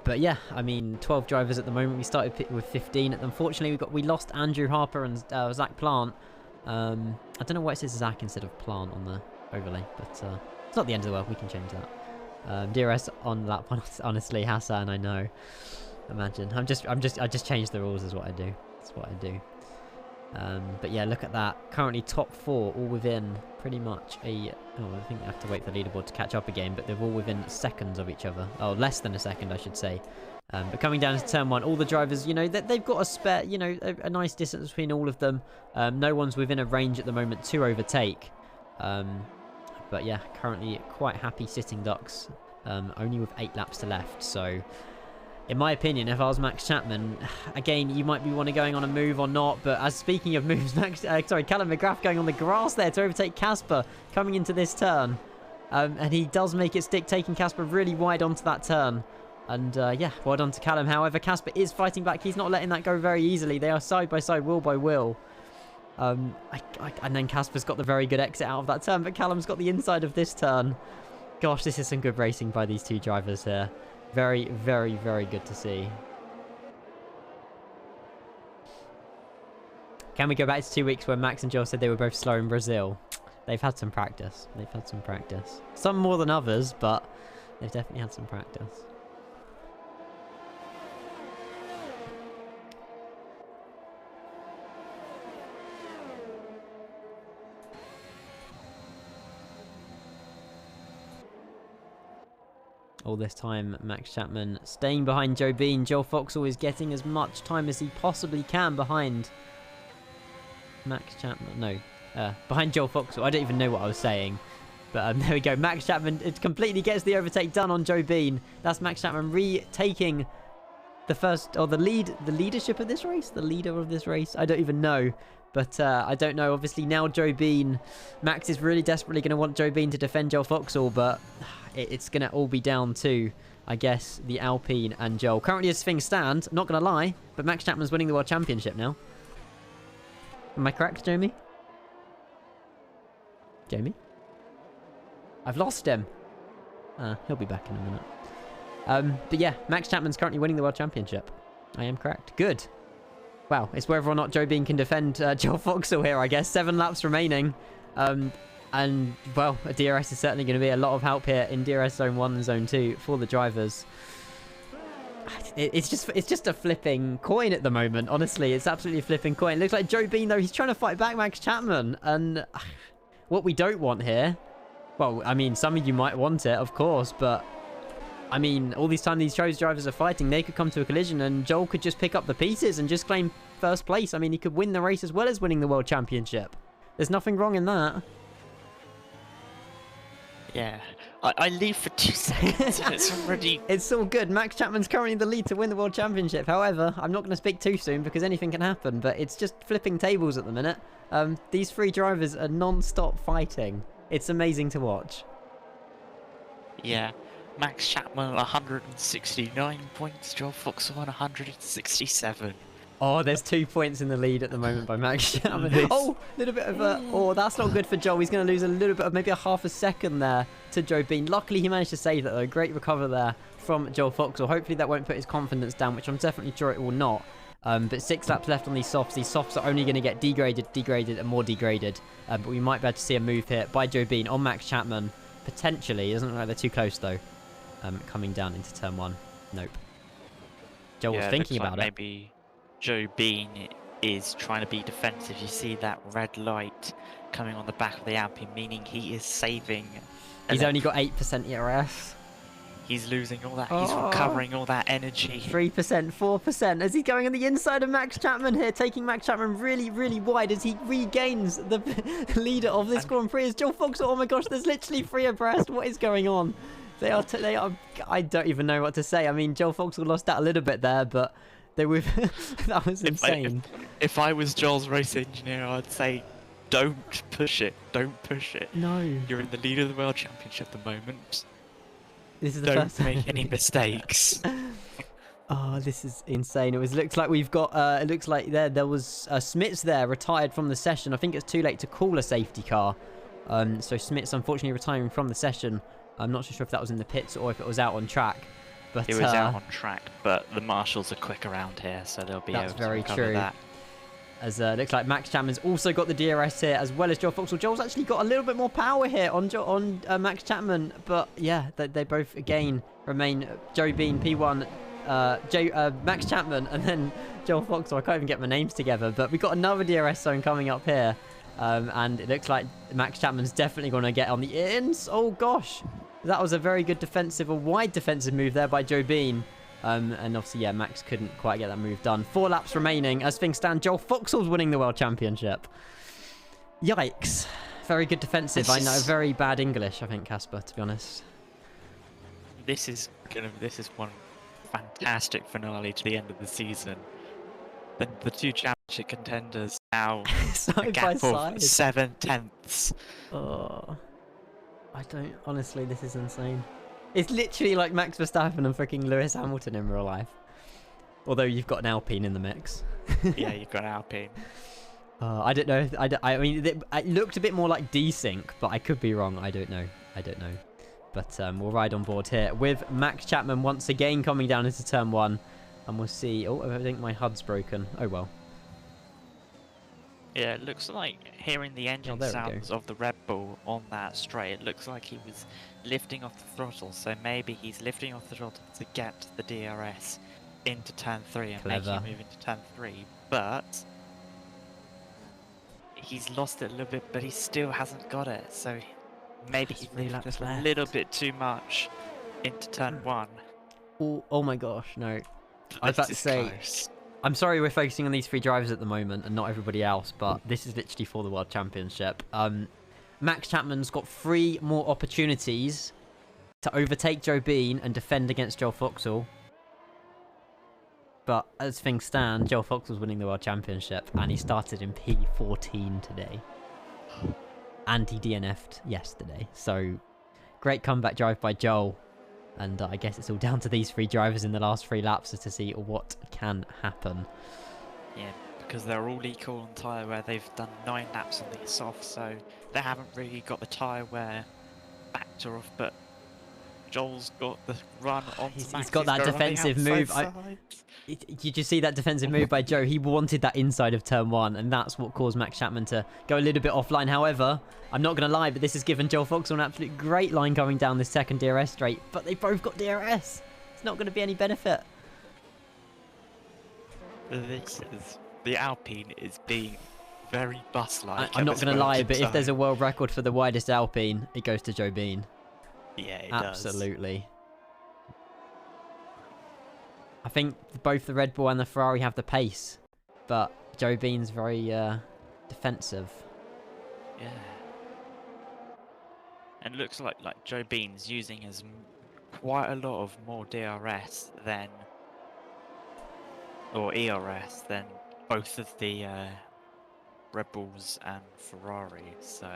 A: But yeah, I mean, 12 drivers at the moment. We started with 15. Unfortunately, we lost Andrew, Harper, and Zak Plant. I don't know why it says Zak instead of Plant on the overlay, but it's not the end of the world. We can change that. DRS on lap one, honestly, Hassan. I know. Imagine. I just changed the rules. Is what I do. That's what I do. But yeah, look at that. Currently top 4, all within pretty much I think I have to wait for the leaderboard to catch up again, but they're all within seconds of each other. Oh, less than a second, I should say. But coming down to turn 1, all the drivers, you know, they've got a spare, you know, a nice distance between all of them. No one's within a range at the moment to overtake. But yeah, currently quite happy sitting ducks, only with 8 laps to left, so... In my opinion, if I was Max Chapman, again, you might be going on a move or not, but as speaking of moves, Callum McGrath going on the grass there to overtake Casper coming into this turn. And he does make it stick, taking Casper really wide onto that turn. And yeah, well done to Callum. However, Casper is fighting back. He's not letting that go very easily. They are side by side, wheel by wheel. And then Casper's got the very good exit out of that turn, but Callum's got the inside of this turn. Gosh, this is some good racing by these two drivers here. Very, very, very good to see. Can we go back to 2 weeks where Max and Joel said they were both slow in Brazil? They've had some practice. They've had some practice. Some more than others, but they've definitely had some practice. All this time, Max Chapman staying behind Joe Bean. Joel Foxhall is getting as much time as he possibly can behind Max Chapman. No, behind Joel Foxhall. I don't even know what I was saying. But there we go. Max Chapman completely gets the overtake done on Joe Bean. That's Max Chapman retaking the first, or the leadership of this race? The leader of this race? I don't even know. But I don't know. Obviously, now Joe Bean, Max is really desperately going to want Joe Bean to defend Joel Foxhall, but it's going to all be down to, I guess, the Alpine and Joel. Currently, as things stand, not going to lie, but Max Chapman's winning the World Championship now. Am I correct, Jamie? Jamie? I've lost him. He'll be back in a minute. But yeah, Max Chapman's currently winning the World Championship. I am correct. Good. Wow, it's whether or not Joe Bean can defend Joel Foxhall here, I guess. 7 laps remaining. And, well, a DRS is certainly going to be a lot of help here in DRS Zone 1 and Zone 2 for the drivers. It's just a flipping coin at the moment, honestly. It's absolutely a flipping coin. It looks like Joe Bean, though, he's trying to fight back Max Chapman. And what we don't want here... Well, I mean, some of you might want it, of course, but... I mean, all these time these drivers are fighting, they could come to a collision and Joel could just pick up the pieces and just claim first place. I mean, he could win the race as well as winning the World Championship. There's nothing wrong in that.
B: Yeah, I leave for 2 seconds and it's already...
A: It's all good. Max Chapman's currently the lead to win the World Championship. However, I'm not going to speak too soon because anything can happen, but it's just flipping tables at the minute. These 3 drivers are non-stop fighting. It's amazing to watch.
B: Yeah. Max Chapman on 169 points, Joel Foxhall on 167.
A: Oh, there's 2 points in the lead at the moment by Max Chapman. Oh, a little bit of a... Oh, that's not good for Joel. He's going to lose a little bit of maybe a half a second there to Joe Bean. Luckily, he managed to save that, though. Great recover there from Joel Foxhall. Hopefully, that won't put his confidence down, which I'm definitely sure it will not. But 6 laps left on these softs. These softs are only going to get degraded, and more degraded. But we might be able to see a move here by Joe Bean on Max Chapman. Potentially. It doesn't look like they're too close, though. Coming down into turn 1. Nope. Joel was thinking about it.
B: Maybe Joe Bean is trying to be defensive. You see that red light coming on the back of the Alpine, meaning he is saving.
A: He's only got 8% ERS.
B: He's losing all that. He's recovering all that energy.
A: 3%, 4%. As he's going on the inside of Max Chapman here, taking Max Chapman really, really wide as he regains the leader of this Grand Prix. Is Joel Foxhall? Oh my gosh, there's literally 3 abreast. What is going on? They are. I don't even know what to say. I mean, Joel Foxhall lost out a little bit there, but they were. That was insane.
B: If I was Joel's race engineer, I'd say, don't push it. Don't push it.
A: No.
B: You're in the lead of the World Championship at the moment.
A: This is the
B: don't
A: first
B: make any mistakes.
A: Oh, this is insane. Looks like we've got. It looks like there was Smits there retired from the session. I think it's too late to call a safety car. So Smits unfortunately retiring from the session. I'm not so sure if that was in the pits or if it was out on track. But
B: it was out on track, but the marshals are quick around here, so they'll be able to recover that.
A: As looks like Max Chapman's also got the DRS here, as well as Joel Foxhall. Joel's actually got a little bit more power here on Max Chapman, but yeah, they both again remain Joe Bean P1, Max Chapman, and then Joel Foxhall. I can't even get my names together, but we've got another DRS zone coming up here, and it looks like Max Chapman's definitely going to get on the ins. Oh gosh. That was a very good defensive, a wide defensive move there by Joe Bean. And obviously, yeah, Max couldn't quite get that move done. 4 laps remaining. As things stand, Joel Foxhall's winning the World Championship. Yikes. Very good defensive. I know, very bad English, I think, Casper, to be honest.
B: This is one fantastic finale to the end of the season. The 2 championship contenders now
A: side
B: a gap
A: by
B: of
A: side.
B: 7/10.
A: Oh. I don't... Honestly, this is insane. It's literally like Max Verstappen and freaking Lewis Hamilton in real life. Although you've got an Alpine in the mix.
B: Yeah, you've got an Alpine.
A: I don't know. I mean, it looked a bit more like desync, but I could be wrong. I don't know. But we'll ride on board here with Max Chapman once again coming down into turn 1. And we'll see... Oh, I think my HUD's broken. Oh, well.
B: Yeah, it looks like hearing the engine
A: there we
B: sounds of the Red Bull on that straight, it looks like he was lifting off the throttle, so maybe he's lifting off the throttle to get the DRS into turn 3 and
A: Clever.
B: make him move into turn 3, but he's lost it a little bit, but he still hasn't got it, so maybe he
A: Three laps
B: lifted a
A: left.
B: little bit too much into turn 1.
A: Oh my gosh, no. I was about to say,
B: close.
A: I'm sorry we're focusing on these 3 drivers at the moment and not everybody else, but this is literally for the World Championship. Max Chapman's got 3 more opportunities to overtake Joe Bean and defend against Joel Foxhall. But as things stand, Joel Foxhall's winning the World Championship, and he started in P14 today. And he DNF'd yesterday. So, great comeback drive by Joel. And I guess it's all down to these 3 drivers in the last 3 laps to see what can happen.
B: Yeah, because they're all equal on tyre wear. They've done 9 laps on the soft, so they haven't really got the tyre wear factor off. But Joel's got the run on.
A: He's got that defensive move. Did you see that defensive move by Joe? He wanted that inside of turn 1, and that's what caused Max Chapman to go a little bit offline. However, I'm not going to lie, but this has given Joel Foxhall an absolute great line coming down this second DRS straight. But they both got DRS. It's not going to be any benefit.
B: The Alpine is being very bus-like.
A: I'm not going to lie, but if there's a world record for the widest Alpine, it goes to Joe Bean.
B: Yeah, it
A: Absolutely. I think both the Red Bull and the Ferrari have the pace, but Joe Bean's very defensive.
B: Yeah. And looks like Joe Bean's using quite a lot of more DRS than, or ERS than both of the Red Bulls and Ferrari. So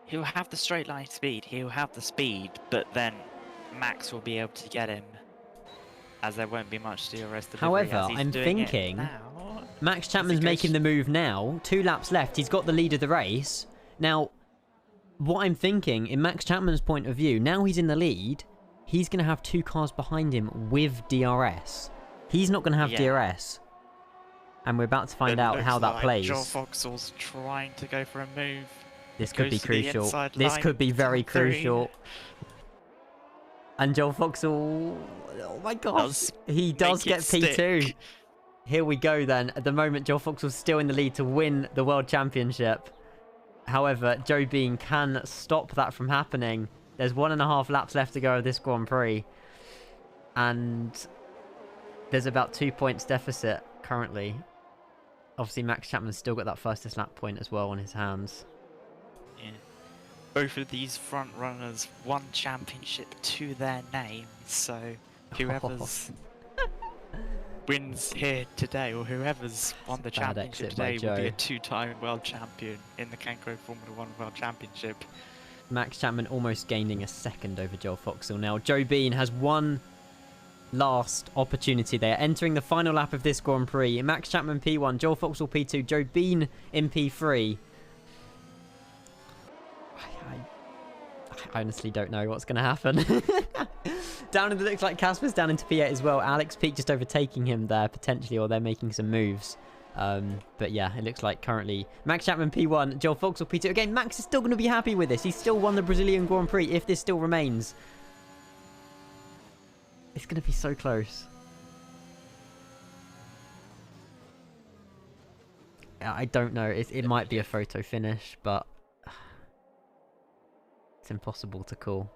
B: he'll have the straight line speed, he'll have the speed, but then Max will be able to get him, as there won't be much DRS delivery.
A: However, I'm thinking Max Chapman's making the move now. 2 laps left. He's got the lead of the race. Now, what I'm thinking, in Max Chapman's point of view, now he's in the lead, he's going to have 2 cars behind him with DRS. He's not going to have DRS. And we're about to find out how that plays.
B: Joel Foxhall's trying to go for a move.
A: This could be crucial. This could be very crucial. And Joel Foxhall, oh my gosh, he does get P2. Here we go then. At the moment, Joel Foxhall's still in the lead to win the World Championship. However, Joe Bean can stop that from happening. There's 1.5 laps left to go of this Grand Prix. And there's about 2 points deficit currently. Obviously, Max Chapman's still got that fastest lap point as well on his hands.
B: Yeah. Both of these front runners won championship to their name, so whoever's wins here today, or whoever's won the championship today, will be a 2-time world champion in the Kenco Formula 1 World Championship.
A: Max Chapman almost gaining a second over Joel Foxhall. Now, Joe Bean has one last opportunity. They are entering the final lap of this Grand Prix. Max Chapman P1, Joel Foxhall P2, Joe Bean in P3. I honestly don't know what's going to happen. Down in the, looks like Casper's down into P8 as well. Alex Peak just overtaking him there potentially, or they're making some moves. But yeah, it looks like currently Max Chapman P1, Joel Foxhall P2. Again, Max is still going to be happy with this. He's still won the Brazilian Grand Prix if this still remains. It's going to be so close. I don't know. It might be a photo finish, but it's impossible to call.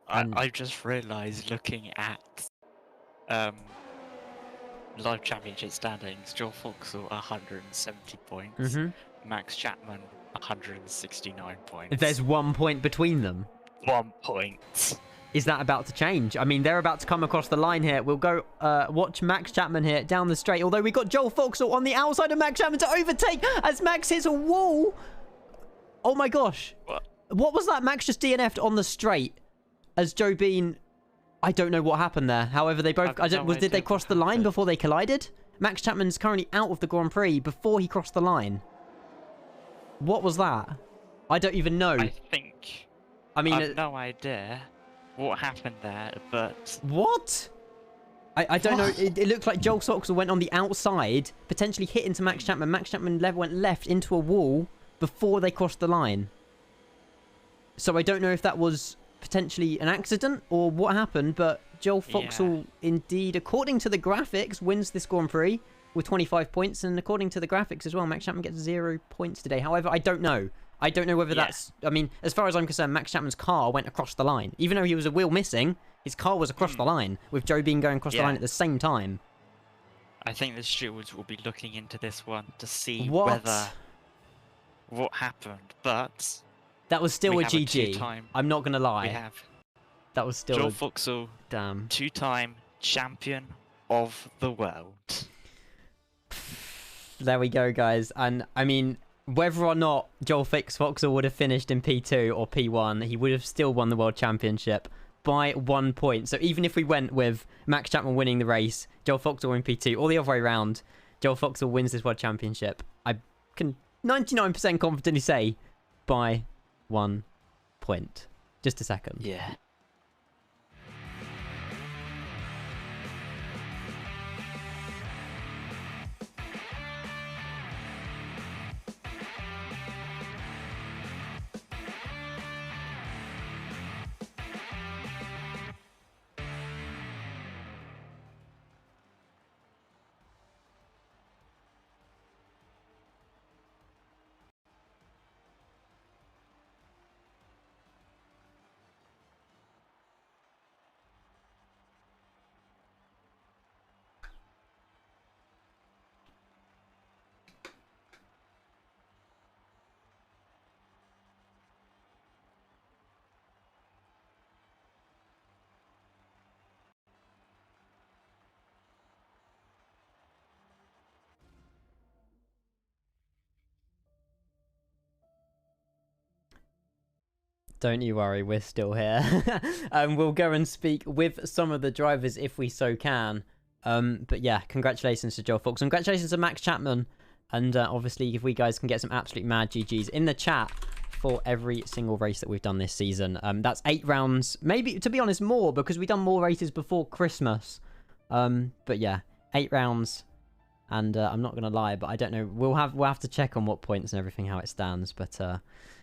B: I just realised, looking at live championship standings, Joel Foxhall 170 points, Max Chapman 169 points.
A: There's 1 point between them.
B: 1 point.
A: Is that about to change? I mean, they're about to come across the line here. We'll go watch Max Chapman here down the straight. Although we got Joel Foxhall on the outside of Max Chapman to overtake as Max hits a wall. Oh my gosh. What was that? Max just DNF'd on the straight as Joe Bean. I don't know what happened there. However, they both... did they cross the line before they collided? Max Chapman's currently out of the Grand Prix before he crossed the line. What was that? I don't even know.
B: I think... I mean, I have no idea what happened there, but...
A: What? I don't know. It looked like Joel Foxhall went on the outside, potentially hit into Max Chapman. Max Chapman went left into a wall before they crossed the line. So I don't know if that was potentially an accident or what happened, but Joel Foxhall indeed, according to the graphics, wins this Grand Prix with 25 points. And according to the graphics as well, Max Chapman gets 0 points today. However, I don't know. I don't know whether that's... I mean, as far as I'm concerned, Max Chapman's car went across the line. Even though he was a wheel missing, his car was across the line, with Joe Bean going across the line at the same time.
B: I think the stewards will be looking into this one to see
A: what
B: happened, but...
A: That was still a GG. I'm not going to lie.
B: We have
A: that was still
B: Joel Foxhall,
A: damn,
B: 2-time champion of the world.
A: There we go, guys. And, I mean... Whether or not Joel Foxhall would have finished in P2 or P1, he would have still won the World Championship by 1 point. So even if we went with Max Chapman winning the race, Joel Foxhall in P2, or the other way around, Joel Foxhall wins this World Championship, I can 99% confidently say by 1 point. Just a second.
B: Yeah.
A: Don't you worry, we're still here. We'll go and speak with some of the drivers if we so can. But yeah, congratulations to Joel Fox. Congratulations to Max Chapman. And obviously, if we guys can get some absolute mad GGs in the chat for every single race that we've done this season. That's 8 rounds. Maybe, to be honest, more, because we've done more races before Christmas. But yeah, 8 rounds. And I'm not going to lie, but I don't know. We'll have to check on what points and everything, how it stands. But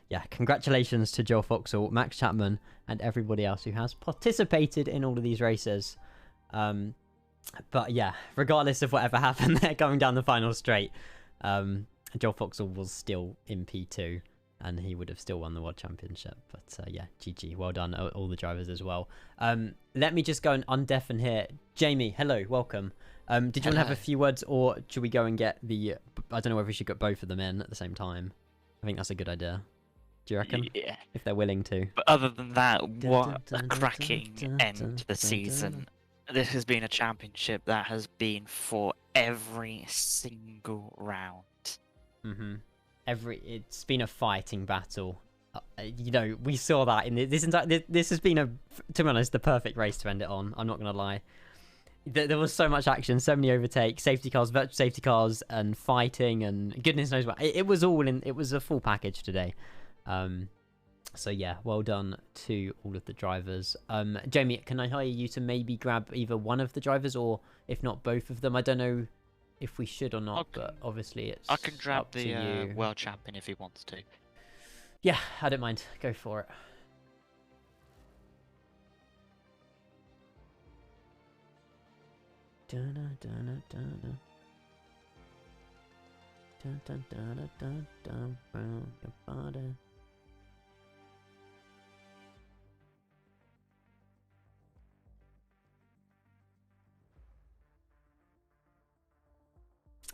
A: yeah, congratulations to Joel Foxhall, Max Chapman, and everybody else who has participated in all of these races. But yeah, regardless of whatever happened there going down the final straight, Joel Foxhall was still in P2 and he would have still won the World Championship. But yeah, GG. Well done, all the drivers as well. Let me just go and undeafen here. Jamie, hello, welcome. Did you want to have a few words, or should we go and get the... I don't know whether we should get both of them in at the same time. I think that's a good idea. Do you reckon?
B: Yeah.
A: If they're willing to.
B: But other than that, what a cracking end to the season. This has been a championship that has been for every single round.
A: It's been a fighting battle. You know, we saw that in this has been to be honest, the perfect race to end it on. I'm not gonna lie. There was so much action, so many overtakes, safety cars, virtual safety cars, and fighting, and goodness knows what. It was all in. It was a full package today. So yeah, well done to all of the drivers. Jamie, can I hire you to maybe grab either one of the drivers, or if not both of them? I don't know if we should or not, but obviously it's
B: I can grab
A: up to
B: the
A: you.
B: world champion if he wants to.
A: Yeah, I don't mind. Go for it.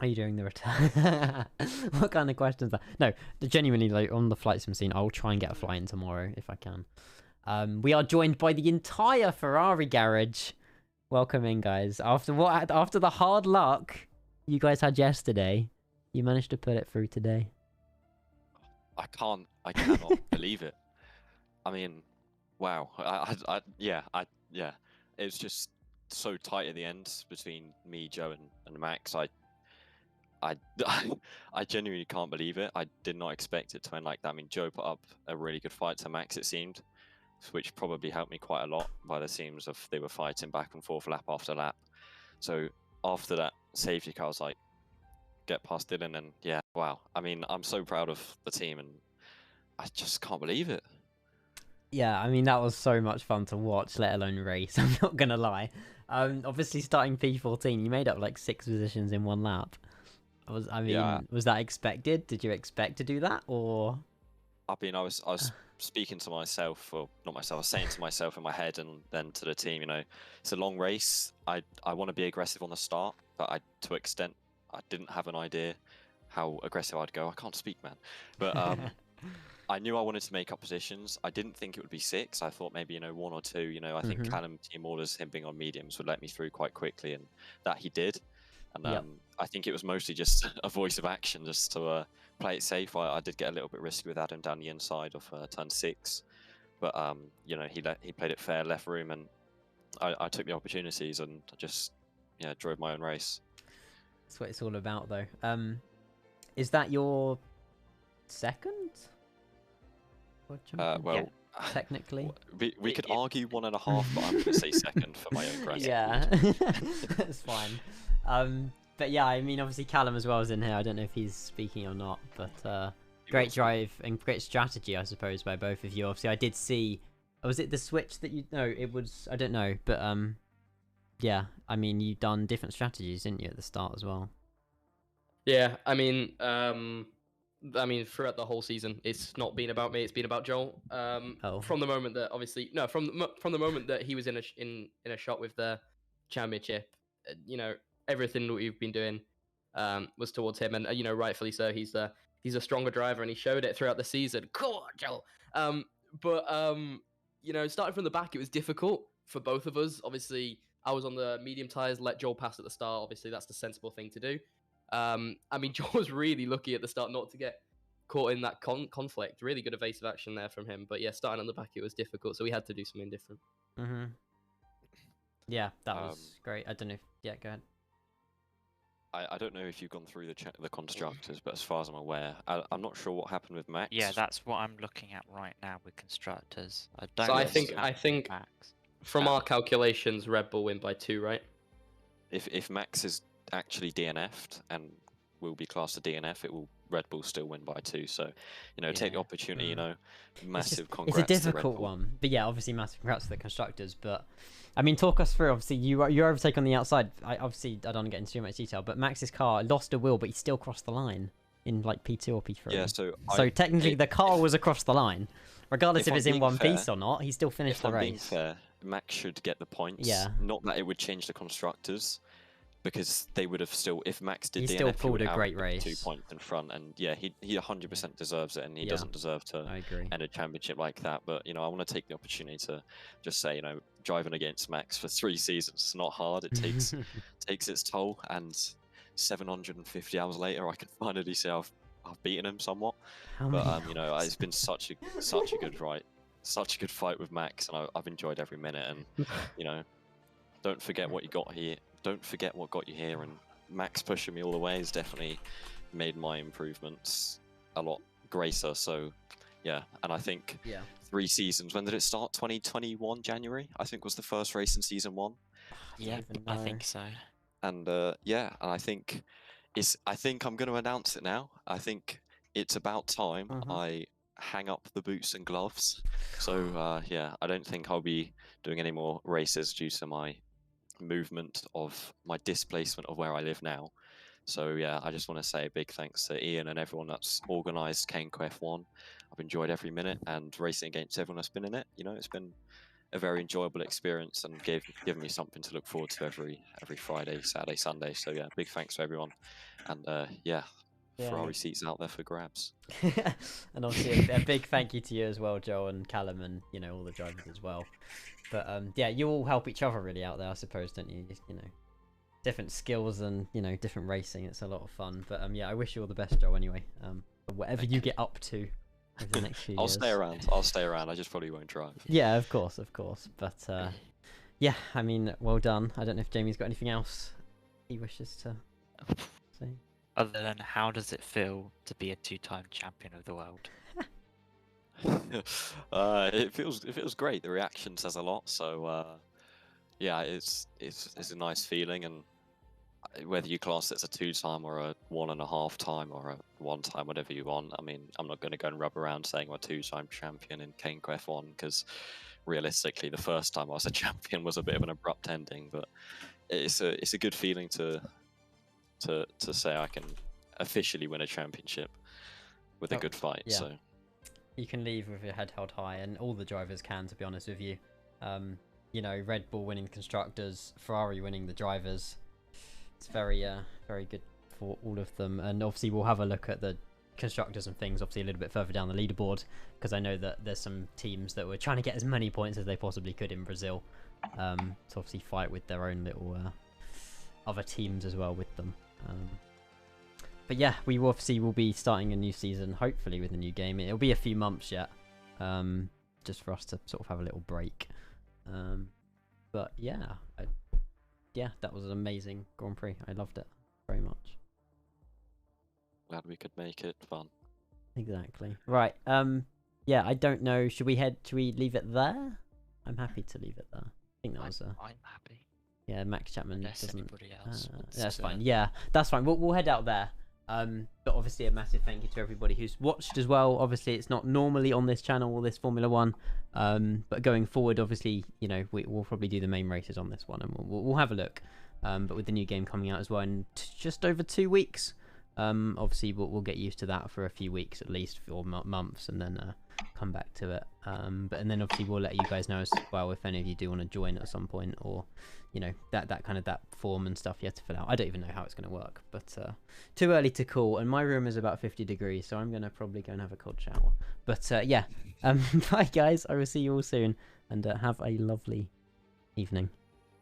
A: Are you doing the return? What kind of questions are... No, genuinely, like, on the flight sim scene, I'll try and get a flight in tomorrow if I can. We are joined by the entire Ferrari garage. Welcome in, guys. After the hard luck you guys had yesterday, you managed to put it through today.
C: I cannot believe it. I mean, wow. Yeah. It was just so tight at the end between me, Joe, and Max. I genuinely can't believe it. I did not expect it to end like that. I mean, Joe put up a really good fight to Max, it seemed. which probably helped me quite a lot by the seams of they were fighting back and forth lap after lap. So after that safety car, I was like, get past Dillon, and yeah, wow. I mean, I'm so proud of the team, and I just can't believe it.
A: Yeah, I mean, that was so much fun to watch, let alone race. I'm not going to lie. Obviously, starting P14, you made up like 6 positions in 1 lap. Was that expected? Did you expect to do that, or?
C: I mean, I was speaking to myself, or not myself, I was saying to myself in my head and then to the team, you know, it's a long race. I want to be aggressive on the start, but to an extent, I didn't have an idea how aggressive I'd go. I can't speak, man. But I knew I wanted to make up positions. I didn't think it would be 6. I thought maybe, 1 or 2. I think Callum team orders, him being on mediums, would let me through quite quickly, and that he did. And I think it was mostly just a voice of action, just to play it safe. I did get a little bit risky with Adam down the inside of turn 6, but he played it fair, left room, and I took the opportunities and just drove my own race.
A: That's what it's all about, though. Is that your second?
C: Well,
A: technically,
C: we could argue 1.5, but I'm going to say second for my own grass.
A: Yeah, that's fine. But yeah, I mean, obviously Callum as well is in here. I don't know if he's speaking or not, but great drive and great strategy, I suppose, by both of you. Obviously, I did see. Was it the switch that you? No, it was. I don't know, but yeah. I mean, you done different strategies, didn't you, at the start as well?
D: Yeah, I mean, throughout the whole season, it's not been about me. It's been about Joel. From the moment that from the moment that he was in a shot with the championship, everything that we've been doing was towards him, and rightfully so. He's a stronger driver, and he showed it throughout the season. Come on, Joel. Starting from the back, it was difficult for both of us. Obviously, I was on the medium tires, let Joel pass at the start. Obviously, that's the sensible thing to do. Joel was really lucky at the start not to get caught in that conflict. Really good evasive action there from him. But yeah, starting on the back, it was difficult, so we had to do something different.
A: Yeah, that was great. I don't know. Go ahead.
C: I don't know if you've gone through the constructors, but as far as I'm aware, I'm not sure what happened with Max.
B: Yeah, that's what I'm looking at right now with constructors.
D: I think Max. From our calculations, Red Bull win by 2, right?
C: If Max is actually DNF'd and will be classed a DNF, Red Bull still win by 2. So, take the opportunity. Massive congrats.
A: It's a difficult one, but yeah, obviously massive congrats to the constructors. But I mean, talk us through. Obviously, you overtake on the outside. I don't want to get into too much detail, but Max's car lost a wheel, but he still crossed the line in like P2 or P3.
C: Yeah, so
A: technically the car was across the line, regardless if it's in one piece or not. He still finished the race.
C: Being fair, Max should get the points.
A: Yeah.
C: Not that it would change the constructors, because they would have still, if Max did DNF,
A: still pulled a great race.
C: 2 points in front, and yeah, he 100% deserves it, and he doesn't deserve to end a championship like that. But I want to take the opportunity to just say, driving against Max for 3 seasons, it's not hard. It takes its toll, and 750 hours later, I can finally say I've beaten him somewhat. It's been such a good ride, such a good fight with Max, and I've enjoyed every minute. And don't forget what you got here. Don't forget what got you here, and Max pushing me all the way has definitely made my improvements a lot greater. So, yeah, and I think 3 seasons. When did it start? 2021 January, I think, was the first race in season 1.
B: Yeah, I think so.
C: And and I think I'm going to announce it now. I think it's about time I hang up the boots and gloves. So I don't think I'll be doing any more races due to my movement of my displacement of where I live now. So yeah, I just want to say a big thanks to Ian and everyone that's organised Kenco F1. I've enjoyed every minute, and racing against everyone that's been in it. It's been a very enjoyable experience, and given me something to look forward to every Friday, Saturday, Sunday. So yeah, big thanks to everyone, and Ferrari seats out there for grabs.
A: And obviously a big thank you to you as well, Joel and Callum, and all the drivers as well. But you all help each other really out there, I suppose, don't you? Different skills and different racing. It's a lot of fun. But I wish you all the best, Joel. Anyway, whatever you get up to over the next few years.
C: I'll stay around. I just probably won't drive.
A: Yeah, of course. But I mean, well done. I don't know if Jamie's got anything else he wishes to say.
B: Other than, how does it feel to be a 2-time champion of the world?
C: It feels great. The reaction says a lot. So yeah, it's a nice feeling, and whether you class it as a 2-time or a 1.5 time or a 1-time, whatever you want. I mean, I'm not going to go and rub around saying I'm a 2-time champion in Kenco F1 because realistically, the first time I was a champion was a bit of an abrupt ending. But it's a good feeling to say I can officially win a championship with a good fight.
A: Yeah.
C: So
A: you can leave with your head held high, and all the drivers can, to be honest with you. You know, Red Bull winning the constructors, Ferrari winning the drivers. It's very good for all of them. And obviously we'll have a look at the constructors and things obviously a little bit further down the leaderboard, because I know that there's some teams that were trying to get as many points as they possibly could in Brazil, to obviously fight with their own little other teams as well with them. But yeah, we obviously will be starting a new season, hopefully with a new game. It'll be a few months yet, just for us to sort of have a little break. But yeah, yeah, that was an amazing Grand Prix. I loved it very much.
C: glad we could make it fun.
A: Exactly. Right. Yeah, I don't know. Should we leave it there? I'm happy to leave it there. I think that was
B: I'm happy.
A: Yeah, Max Chapman
B: Unless
A: doesn't.
B: anybody else wants
A: That's
B: to-
A: fine. Yeah, that's fine. We'll head out there. But obviously a massive thank you to everybody who's watched as well. Obviously it's not normally on this channel, this Formula One. But going forward, obviously, you know, we'll probably do the main races on this one, and we'll have a look. But with the new game coming out as well in just over 2 weeks, obviously we'll get used to that for a few weeks at least, or months, and then come back to it. And then obviously we'll let you guys know as well if any of you do want to join at some point, or you know, that kind of that form and stuff you have to fill out. I don't even know how it's going to work, but too early to call. And my room is about 50 degrees, so I'm gonna probably go and have a cold shower. But yeah, bye guys. I will see you all soon, and have a lovely evening.